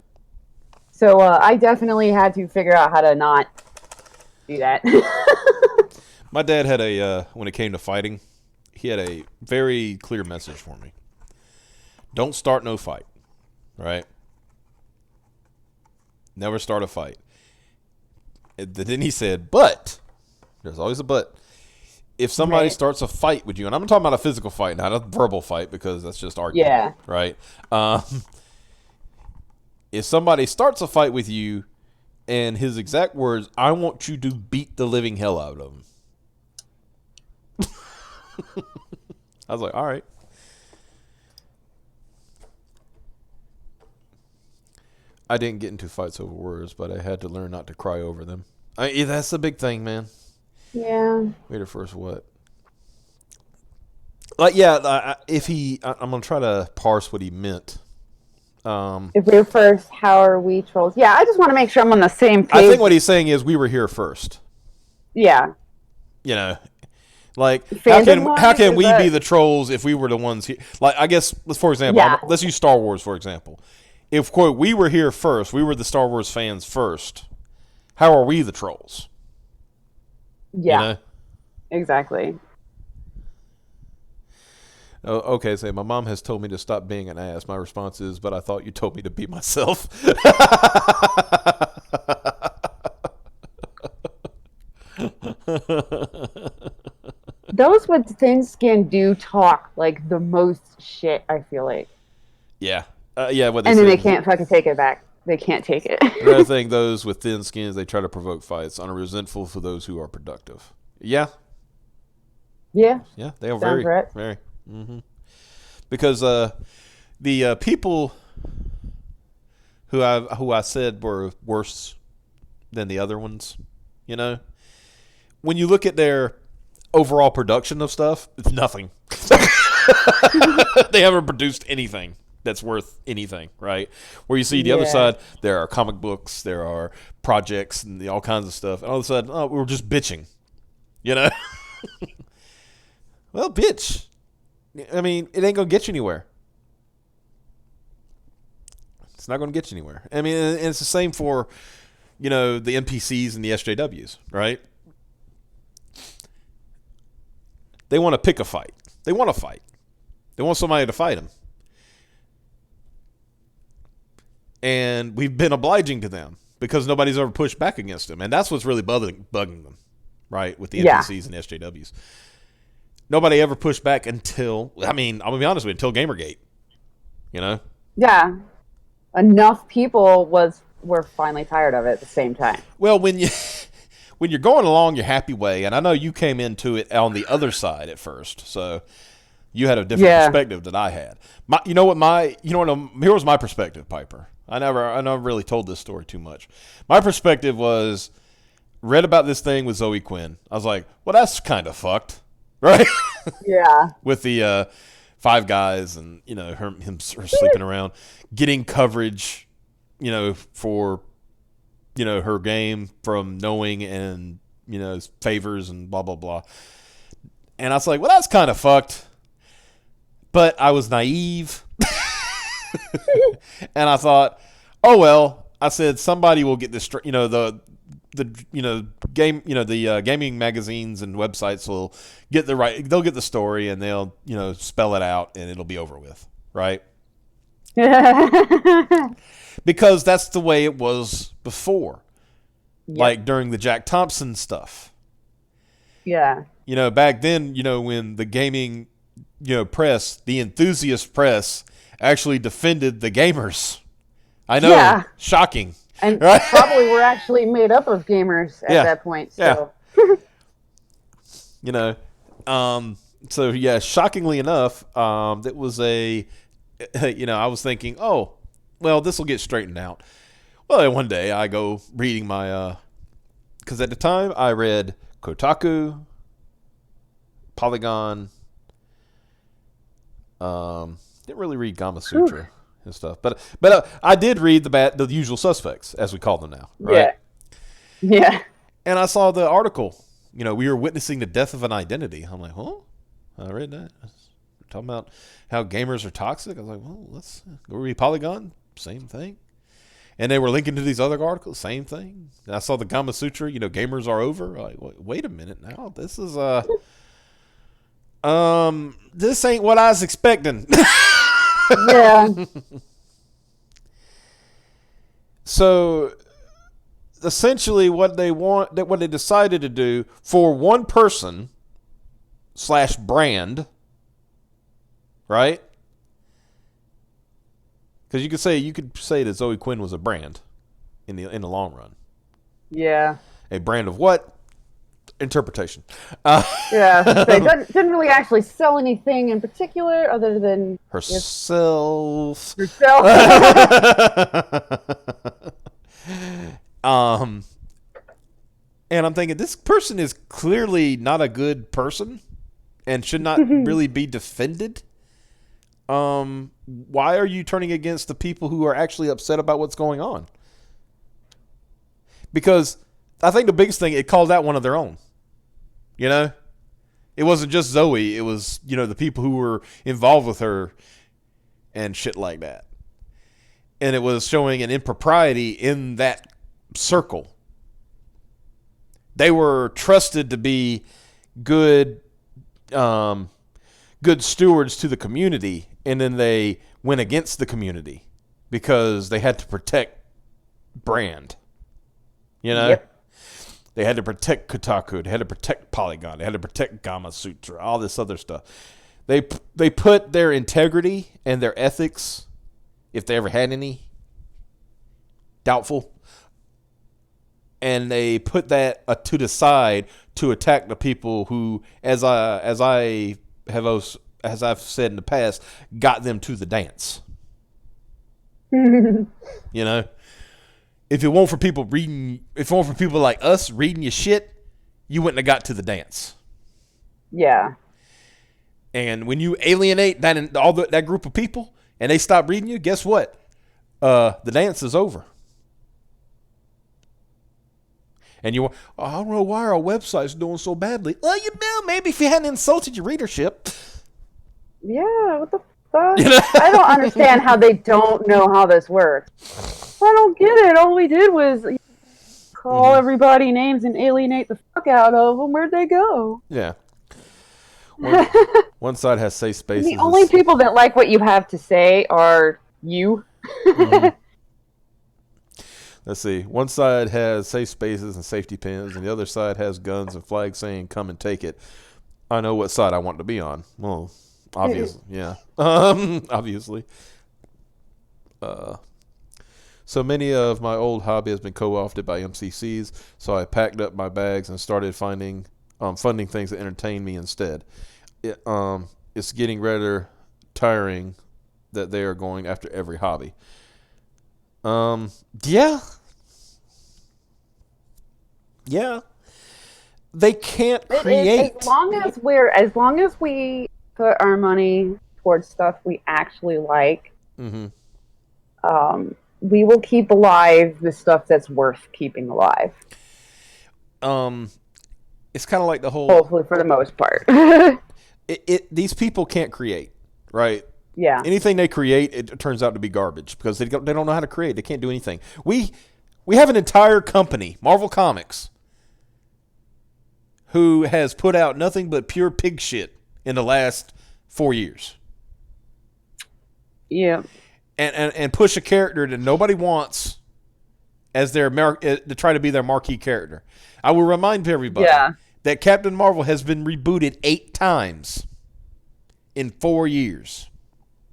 So I definitely had to figure out how to not do that. My dad had when it came to fighting, he had a very clear message for me. Don't start no fight. Right? Never start a fight. And then he said, but there's always a but. If somebody Right. starts a fight with you, and I'm talking about a physical fight, not a verbal fight, because that's just arguing, Yeah. right? If somebody starts a fight with you, and his exact words, I want you to beat the living hell out of him. I was like, all right. I didn't get into fights over words, but I had to learn not to cry over them. That's the big thing, man. Yeah. Wait a first what? Like, yeah, I'm going to try to parse what he meant. If we're first, how are we trolls? Yeah, I just want to make sure I'm on the same page. I think what he's saying is we were here first. Yeah. Like, Fandom how can wise, we is be that- the trolls if we were the ones here? Like, I guess, for example, Yeah. let's use Star Wars, for example. If, quote, we were here first, we were the Star Wars fans first, how are we the trolls? Yeah. Exactly. Oh, okay, say, my mom has told me to stop being an ass. My response is, but I thought you told me to be myself. Those with thin skin do talk like the most shit, I feel like. Yeah. Yeah, what they And then they said. can't fucking take it back. They can't take it. Another thing, those with thin skins, they try to provoke fights, unresentful for those who are productive. Yeah. Yeah. Yeah, they are Sounds very, right. very. Mm-hmm. Because the people, who I said were worse than the other ones. You know, when you look at their overall production of stuff, it's nothing. They haven't produced anything that's worth anything, right? Where you see the other side, there are comic books, there are projects, and all kinds of stuff. And all of a sudden, oh, we were just bitching, you know? Well, bitch. I mean, it ain't going to get you anywhere. It's not going to get you anywhere. I mean, and it's the same for, the NPCs and the SJWs, right? They want to pick a fight. They want to fight. They want somebody to fight them. And we've been obliging to them because nobody's ever pushed back against them. And that's what's really bugging them, right, with the NPCs and SJWs. Nobody ever pushed back until, I'm going to be honest with you, until Gamergate, Yeah. Enough people were finally tired of it at the same time. Well, when you're going along your happy way, and I know you came into it on the other side at first, so you had a different perspective than I had. Here was my perspective, Piper. I never really told this story too much. My perspective was, read about this thing with Zoe Quinn. I was like, well, that's kind of fucked, right? Yeah. With the Five Guys and her sleeping around, getting coverage, for her game from knowing and favors and blah blah blah. And I was like, well, that's kind of fucked. But I was naive. And I thought, oh well. I said somebody will get this. The gaming magazines and websites will get they'll get the story and they'll spell it out and it'll be over with, right? Because that's the way it was before. Yep. Like during the Jack Thompson stuff. Yeah. Back then, when the gaming press, the enthusiast press actually defended the gamers. I know. Yeah. Shocking. And right? Probably were actually made up of gamers at that point. So. Yeah. So yeah, shockingly enough, that was I was thinking, oh, well, this will get straightened out. Well, one day I go reading my, because at the time I read Kotaku, Polygon, didn't really read Gama Sutra and stuff, but I did read the usual suspects, as we call them now, right? Yeah. And I saw the article. We were witnessing the death of an identity. I'm like, huh? I read that. Talking about how gamers are toxic. I was like, well, let's go read Polygon. Same thing. And they were linking to these other articles. Same thing. And I saw the Gama Sutra. Gamers are over. Like, wait a minute now. This is this ain't what I was expecting. Yeah. So essentially what they decided to do for one person / brand, right? Because you could say that Zoe Quinn was a brand in the long run. Yeah. A brand of what? Interpretation. Yeah. So it didn't really actually sell anything in particular other than herself. And I'm thinking, this person is clearly not a good person and should not really be defended. Why are you turning against the people who are actually upset about what's going on? Because I think the biggest thing, it called out one of their own. It wasn't just Zoe. It was, the people who were involved with her and shit like that. And it was showing an impropriety in that circle. They were trusted to be good stewards to the community, and then they went against the community because they had to protect brand. Yep. They had to protect Kotaku. They had to protect Polygon. They had to protect Gama Sutra. All this other stuff. They put their integrity and their ethics, if they ever had any, doubtful, and they put that to the side to attack the people who, as I've said in the past, got them to the dance. You know, if it weren't for people reading, if it weren't for people like us reading your shit, you wouldn't have got to the dance. Yeah. And when you alienate that group of people and they stop reading you, guess what? The dance is over. And you, I don't know why our website's doing so badly. Well, you know, maybe if you hadn't insulted your readership. Yeah, what the fuck? You know? I don't understand how they don't know how this works. I don't get it. All we did was call everybody names and alienate the fuck out of them. Where'd they go? Yeah. One side has safe spaces. The only people that like what you have to say are you. Let's see. One side has safe spaces and safety pins, and the other side has guns and flags saying, come and take it. I know what side I want to be on. Well, obviously. Yeah. Obviously. So many of my old hobby has been co-opted by MCCs, so I packed up my bags and started funding things that entertain me instead. It's getting rather tiring that they are going after every hobby. Yeah. They can't create. As long as we put our money towards stuff we actually like, we will keep alive the stuff that's worth keeping alive. It's kind of like the whole. Hopefully, for the most part. These people can't create, right? Yeah. Anything they create, it turns out to be garbage because they don't know how to create. They can't do anything. We have an entire company, Marvel Comics, who has put out nothing but pure pig shit in the last 4 years. Yeah. And push a character that nobody wants as to try to be their marquee character. I will remind everybody that Captain Marvel has been rebooted 8 times in 4 years.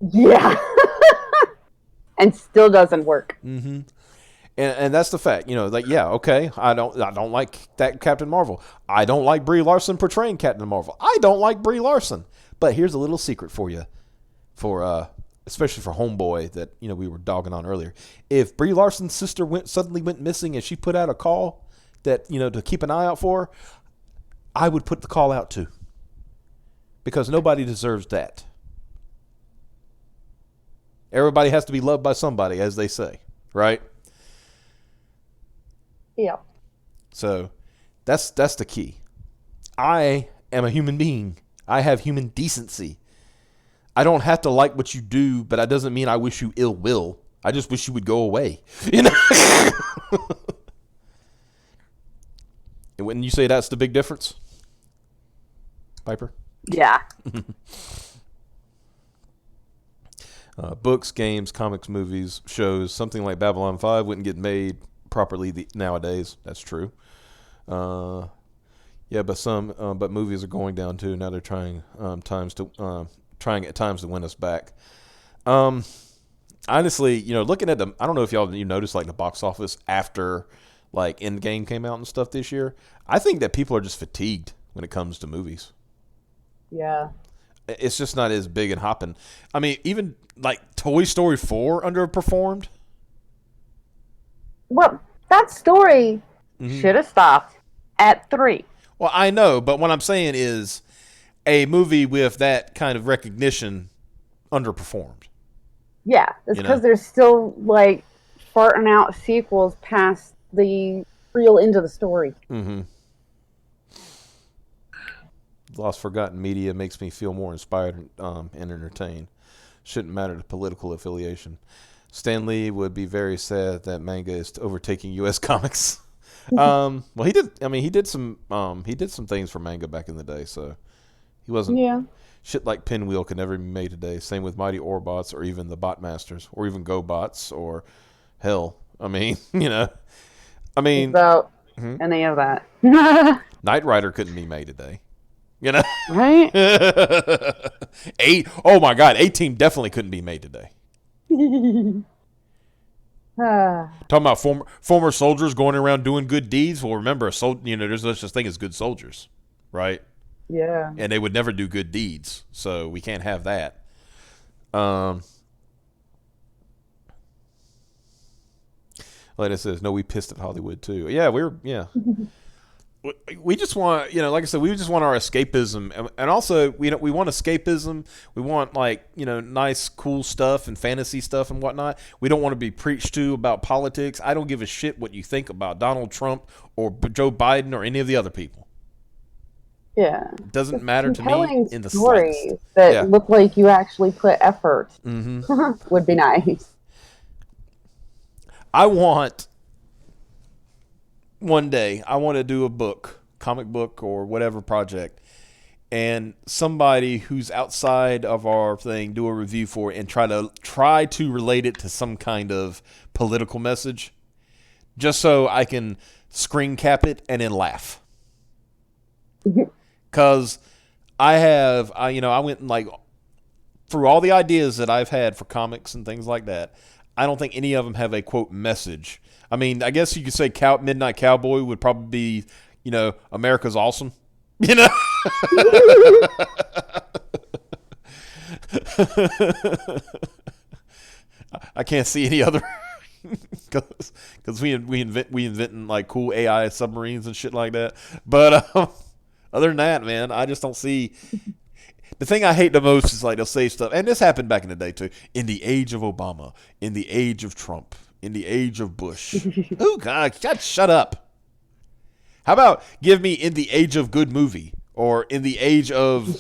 Yeah. And still doesn't work. Mm-hmm. And that's the fact. You know, like, yeah, okay, I don't like that Captain Marvel. I don't like Brie Larson portraying Captain Marvel. I don't like Brie Larson. But here's a little secret for you, especially for Homeboy that, you know, we were dogging on earlier. If Brie Larson's sister suddenly went missing and she put out a call that, you know, to keep an eye out for her, I would put the call out too. Because nobody deserves that. Everybody has to be loved by somebody, as they say, right? Yeah. So that's the key. I am a human being. I have human decency. I don't have to like what you do, but that doesn't mean I wish you ill will. I just wish you would go away. You know? And when you say that's the big difference, Piper? Yeah. Books, games, comics, movies, shows, something like Babylon 5 wouldn't get made properly nowadays. That's true. Yeah, but movies are going down too. Now they're trying at times to win us back. Honestly, you know, looking at I don't know if you noticed like the box office after like Endgame came out and stuff this year. I think that people are just fatigued when it comes to movies. Yeah. It's just not as big and hopping. I mean, even like Toy Story 4 underperformed. Well, that story should have stopped at 3. Well, I know, but what I'm saying is a movie with that kind of recognition underperformed. Yeah, it's because they're still like farting out sequels past the real end of the story. Mm-hmm. Lost Forgotten Media makes me feel more inspired and entertained. Shouldn't matter the political affiliation. Stan Lee would be very sad that manga is overtaking U.S. comics. Well, he did. I mean, he did some things for manga back in the day, so he wasn't. Yeah. Shit like Pinwheel could never be made today. Same with Mighty Orbots or even the Bot Masters or even GoBots or hell. I mean, you know. I mean, about any of that. Knight Rider couldn't be made today. You know, right? Oh my God, A-Team definitely couldn't be made today. Talking about former soldiers going around doing good deeds. Well, remember, there's no such thing as good soldiers, right? Yeah. And they would never do good deeds, so we can't have that. Like it says, no, we pissed at Hollywood too. Yeah, we just want, like I said, we just want our escapism, and also we want escapism. We want like nice, cool stuff and fantasy stuff and whatnot. We don't want to be preached to about politics. I don't give a shit what you think about Donald Trump or Joe Biden or any of the other people. Yeah, It doesn't matter to me in the stories slightest. that look like you actually put effort would be nice. I want one day I want to do a book, comic book or whatever project, and somebody who's outside of our thing do a review for it and try to relate it to some kind of political message, just so I can screen cap it and then laugh. Because I went and like through all the ideas that I've had for comics and things like that. I don't think any of them have a quote message. I mean, I guess you could say Midnight Cowboy would probably be, America's awesome. I can't see any other because we inventing like cool AI submarines and shit like that. But other than that, man, I just don't see. The thing I hate the most is like they'll say stuff, and this happened back in the day too. In the age of Obama, in the age of Trump, in the age of Bush. Oh God, shut up. How about give me in the age of good movie, or in the age of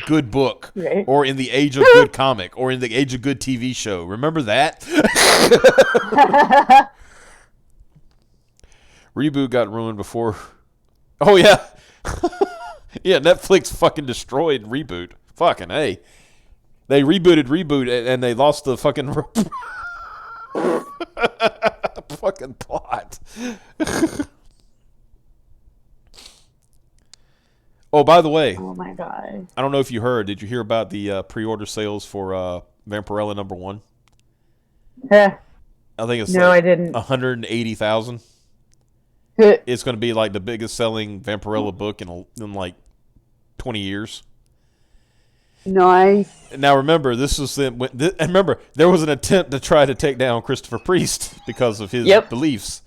good book, right, or in the age of good comic, or in the age of good TV show. Remember that? Reboot got ruined before. Oh yeah. Yeah, Netflix fucking destroyed Reboot. Fucking hey. They rebooted Reboot and they lost the fucking fucking plot. Oh, by the way. Oh my God. I don't know if you heard. Did you hear about the pre-order sales for Vampirella #1? Yeah. I think it's I didn't. 180,000. It's going to be like the biggest selling Vampirella book in like 20 years. Nice. Now remember, remember there was an attempt to try to take down Christopher Priest because of his beliefs.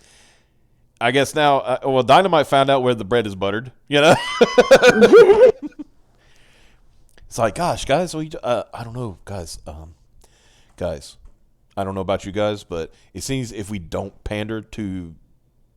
I guess now, Dynamite found out where the bread is buttered. It's like, gosh, guys, I don't know, guys. Guys, I don't know about you guys, but it seems if we don't pander to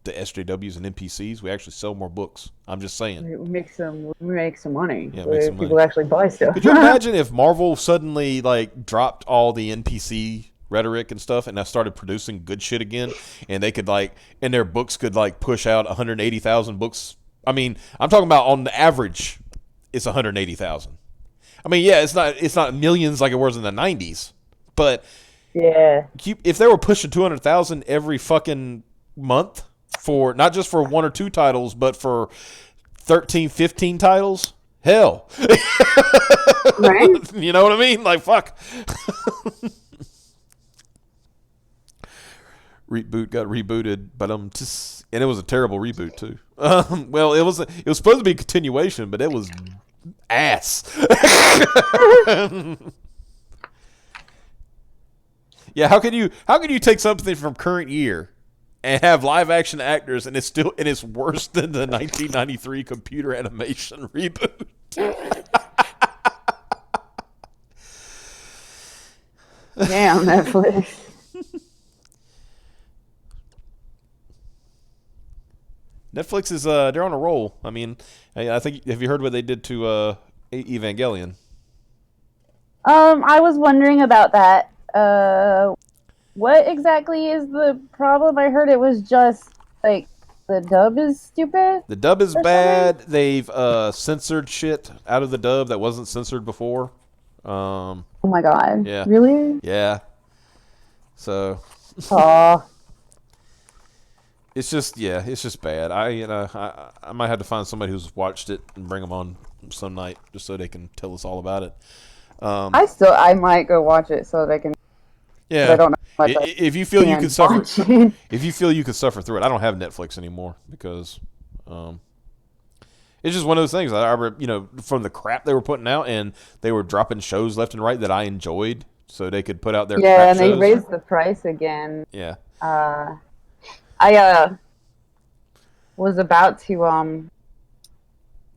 the SJWs and NPCs, we actually sell more books. I'm just saying. We make some money. Yeah, make some people money. actually buy stuff. Could you imagine if Marvel suddenly like dropped all the NPC rhetoric and stuff and now started producing good shit again, and they could like, and their books could like push out 180,000 books? I mean, I'm talking about on the average, it's 180,000. I mean, yeah, it's not millions like it was in the 90s, but yeah, if they were pushing 200,000 every fucking month, for not just for 1 or 2 titles, but for 13, 15 titles, hell. Right? You know what I mean? Like, fuck. Reboot got rebooted, but and it was a terrible reboot too. Well, it was supposed to be a continuation, but it was ass. Yeah, how can you take something from current year and have live action actors and it's worse than the 1993 computer animation reboot? Damn, Netflix. Netflix is they're on a roll. I mean, I think, have you heard what they did to Evangelion? I was wondering about that. What exactly is the problem? I heard it was just like the dub is stupid. The dub is bad. They've censored shit out of the dub that wasn't censored before. Oh my God. Yeah. Really? Yeah. So. Aw. It's just bad. I might have to find somebody who's watched it and bring them on some night just so they can tell us all about it. I might go watch it so they can. Yeah. I don't know much if you feel you can suffer, if you feel you can suffer through it, I don't have Netflix anymore because, it's just one of those things. I remember, from the crap they were putting out, and they were dropping shows left and right that I enjoyed, so they could put out their crap and they shows. raised the price again. Yeah. I was about to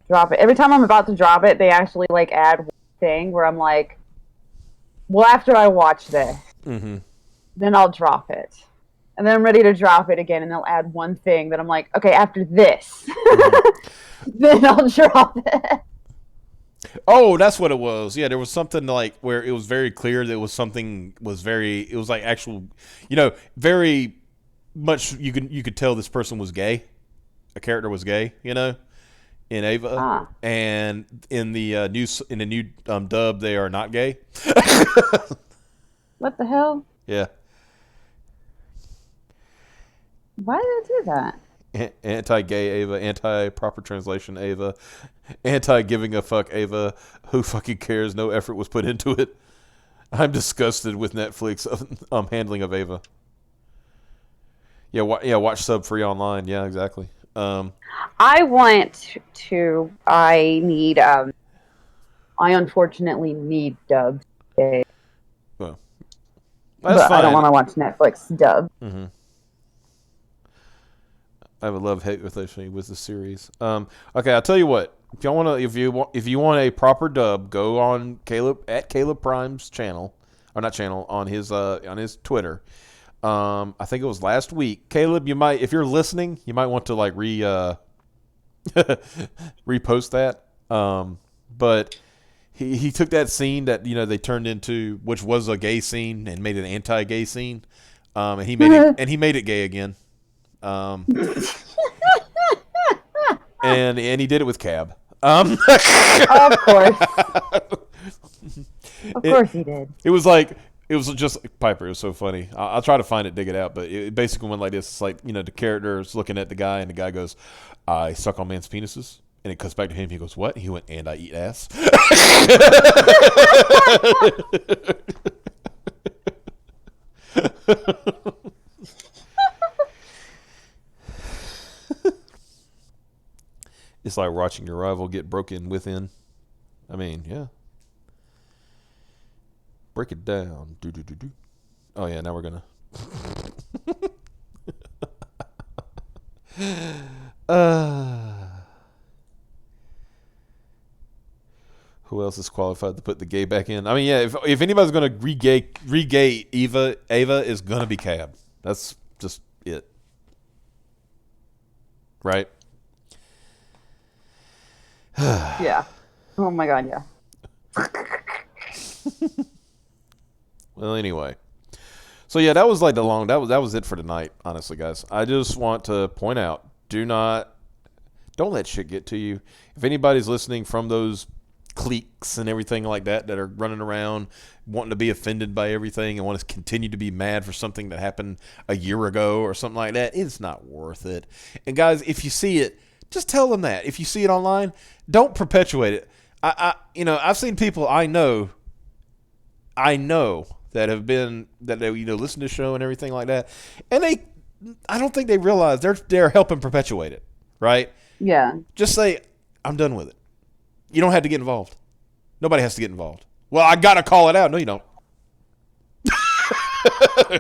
drop it. Every time I'm about to drop it, they actually like add one thing where I'm like, well, after I watch this, then I'll drop it. And then I'm ready to drop it again, and they'll add one thing that I'm like, okay, after this, then I'll drop it. Oh, that's what it was. Yeah, there was something like where it was very clear that it was something was very. It was like actual, very much. You could tell this person was gay. A character was gay. In Ava, Ah, and in the new dub, they are not gay. what the hell? Yeah, Why did they do that? Anti-gay Ava, anti-proper translation Ava, anti-giving a fuck Ava. Who fucking cares? No effort was put into it. I'm disgusted with Netflix handling of Ava. Yeah, watch sub free online. Yeah, exactly. I want to. I unfortunately need dubs, today, Well, that's but I don't fine. want to watch Netflix dub. I have a love hate relationship with the series. Okay, I'll tell you what. If you want a proper dub, go on Caleb Prime's channel, or not channel, on his Twitter. I think it was last week. Caleb, if you're listening, you might want to like repost that. But he took that scene that they turned into, which was a gay scene, and made it an anti-gay scene. And he made it gay again. And he did it with Cab. Of course, of course he did. It was just Piper. It was so funny. I'll try to find it, dig it out. But it basically went like this. It's like the character is looking at the guy, and the guy goes, "I suck on men's penises." And it cuts back to him. He goes, "What?" He went, "And I eat ass." It's like watching your rival get broken within. I mean, yeah. Break it down. Do do do do. Oh yeah, now we're gonna. Who else is qualified to put the gay back in? I mean, yeah. If anybody's gonna regay Ava is gonna be Cab. That's just it, right? Yeah. Oh my god, yeah. Well, anyway. So yeah, that was like that was it for tonight, honestly, guys. I just want to point out, don't let shit get to you. If anybody's listening from those cliques and everything like that are running around wanting to be offended by everything and want to continue to be mad for something that happened a year ago or something like that, it's not worth it. And guys, if you see it, just tell them that. If you see it online, don't perpetuate it. I've seen people I know that have been that they listen to the show and everything like that, and I don't think they realize they're helping perpetuate it, right? Yeah. Just say, I'm done with it. You don't have to get involved. Nobody has to get involved. Well, I gotta call it out. No, you don't.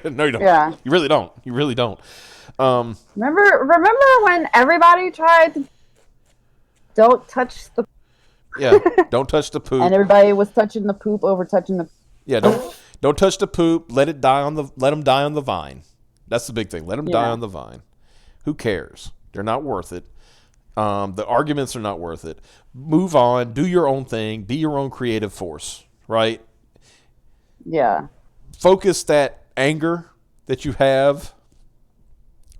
No, you don't. Yeah. You really don't. You really don't. Remember when everybody tried to don't touch the Yeah, don't touch the poop. and everybody was touching the poop over touching the Yeah, don't touch the poop. Let them die on the vine. That's the big thing. Let them die on the vine. Who cares? They're not worth it. The arguments are not worth it. Move on. Do your own thing. Be your own creative force. Right? Yeah. Focus that anger that you have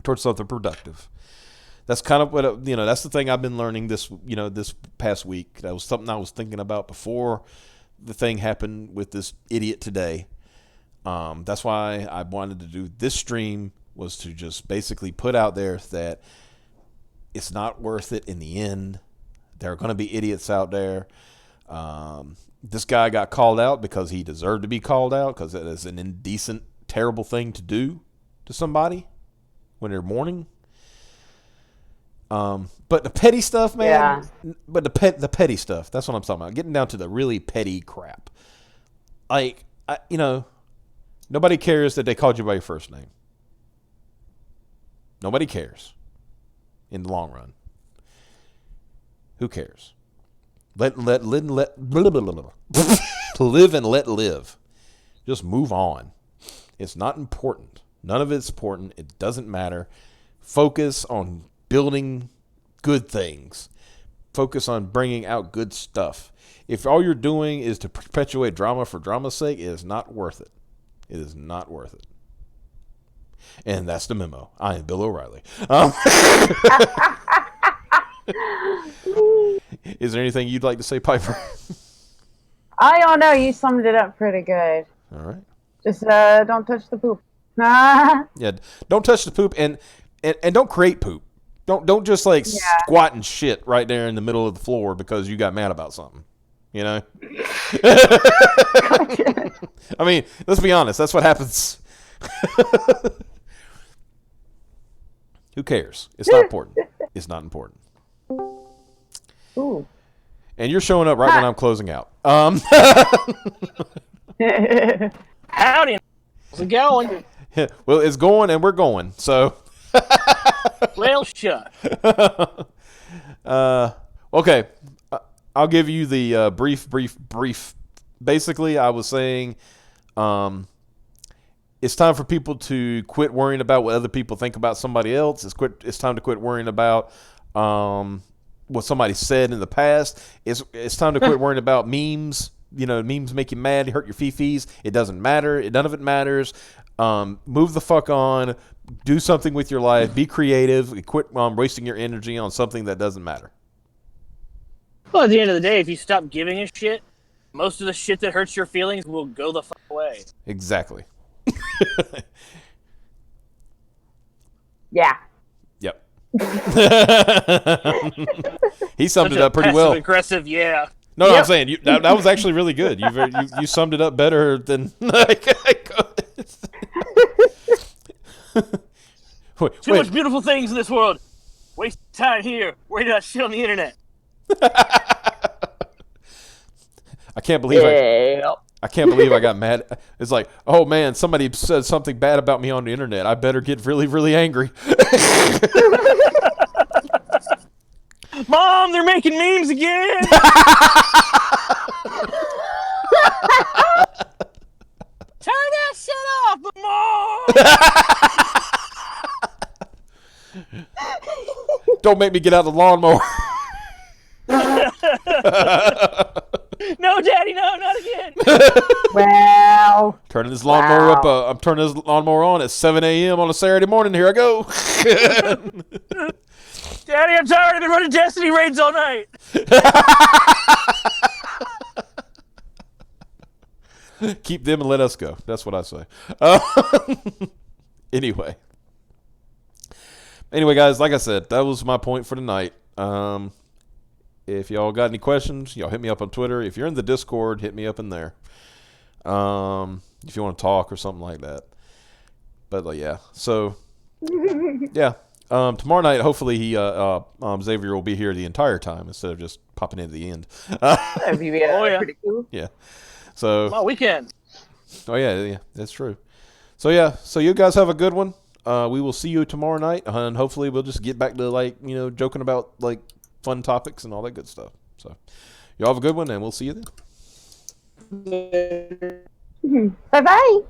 towards something productive. That's kind of what that's the thing I've been learning this past week. That was something I was thinking about before the thing happened with this idiot today. That's why I wanted to do this stream, was to just basically put out there that it's not worth it in the end. There are going to be idiots out there. This guy got called out because he deserved to be called out, because it is an indecent, terrible thing to do to somebody when they're mourning. But the petty stuff, man. Yeah. But the petty stuff. That's what I'm talking about. Getting down to the really petty crap. Like, nobody cares that they called you by your first name. Nobody cares in the long run. Who cares? Let blah, blah, blah, blah. Live and let live. Just move on. It's not important. None of it's important. It doesn't matter. Focus on building good things. Focus on bringing out good stuff. If all you're doing is to perpetuate drama for drama's sake, it is not worth it. It is not worth it. And that's the memo. I am Bill O'Reilly. Is there anything you'd like to say, Piper? I don't know. You summed it up pretty good. All right. Just don't touch the poop. Yeah, don't touch the poop and don't create poop. Don't just like squat and shit right there in the middle of the floor because you got mad about something. You know? I mean, let's be honest. That's what happens. Who cares? It's not important. It's not important. Ooh. And you're showing up right when I'm closing out. Howdy. How's it going? Well, it's going and we're going. So. Well, shut. Okay. I'll give you the brief. Basically, I was saying it's time for people to quit worrying about what other people think about somebody else. It's time to quit worrying about what somebody said in the past. It's time to quit worrying about memes. You know, memes make you mad, hurt your fifis. It doesn't matter. None of it matters. Move the fuck on. Do something with your life. Be creative. Quit wasting your energy on something that doesn't matter. Well, at the end of the day, if you stop giving a shit, most of the shit that hurts your feelings will go the fuck away. Exactly. Yeah. Yep. He summed it up pretty well. Aggressive, yeah. No, I'm saying that was actually really good. You summed it up better than I could. Too much beautiful things in this world. Waste time here. Worry about shit on the internet. I can't believe I got mad. It's like, oh man, somebody said something bad about me on the internet. I better get really, really angry. Mom, they're making memes again. Turn that shit off, Mom. Don't make me get out the lawnmower. No, Daddy, no, not again. Well. Turning this lawnmower up. I'm turning this lawnmower on at 7 a.m. on a Saturday morning. Here I go. Daddy, I'm tired. I've been running Destiny raids all night. Keep them and let us go. That's what I say. Anyway, guys, like I said, that was my point for tonight. If y'all got any questions, y'all hit me up on Twitter. If you're in the Discord, hit me up in there. If you want to talk or something like that. But yeah, so yeah. Tomorrow night, hopefully, Xavier will be here the entire time instead of just popping in at the end. That'd be pretty cool. Yeah. So. My weekend. Oh yeah, that's true. So yeah, so you guys have a good one. We will see you tomorrow night, and hopefully we'll just get back to joking about fun topics and all that good stuff. So y'all have a good one, and we'll see you then. Bye bye.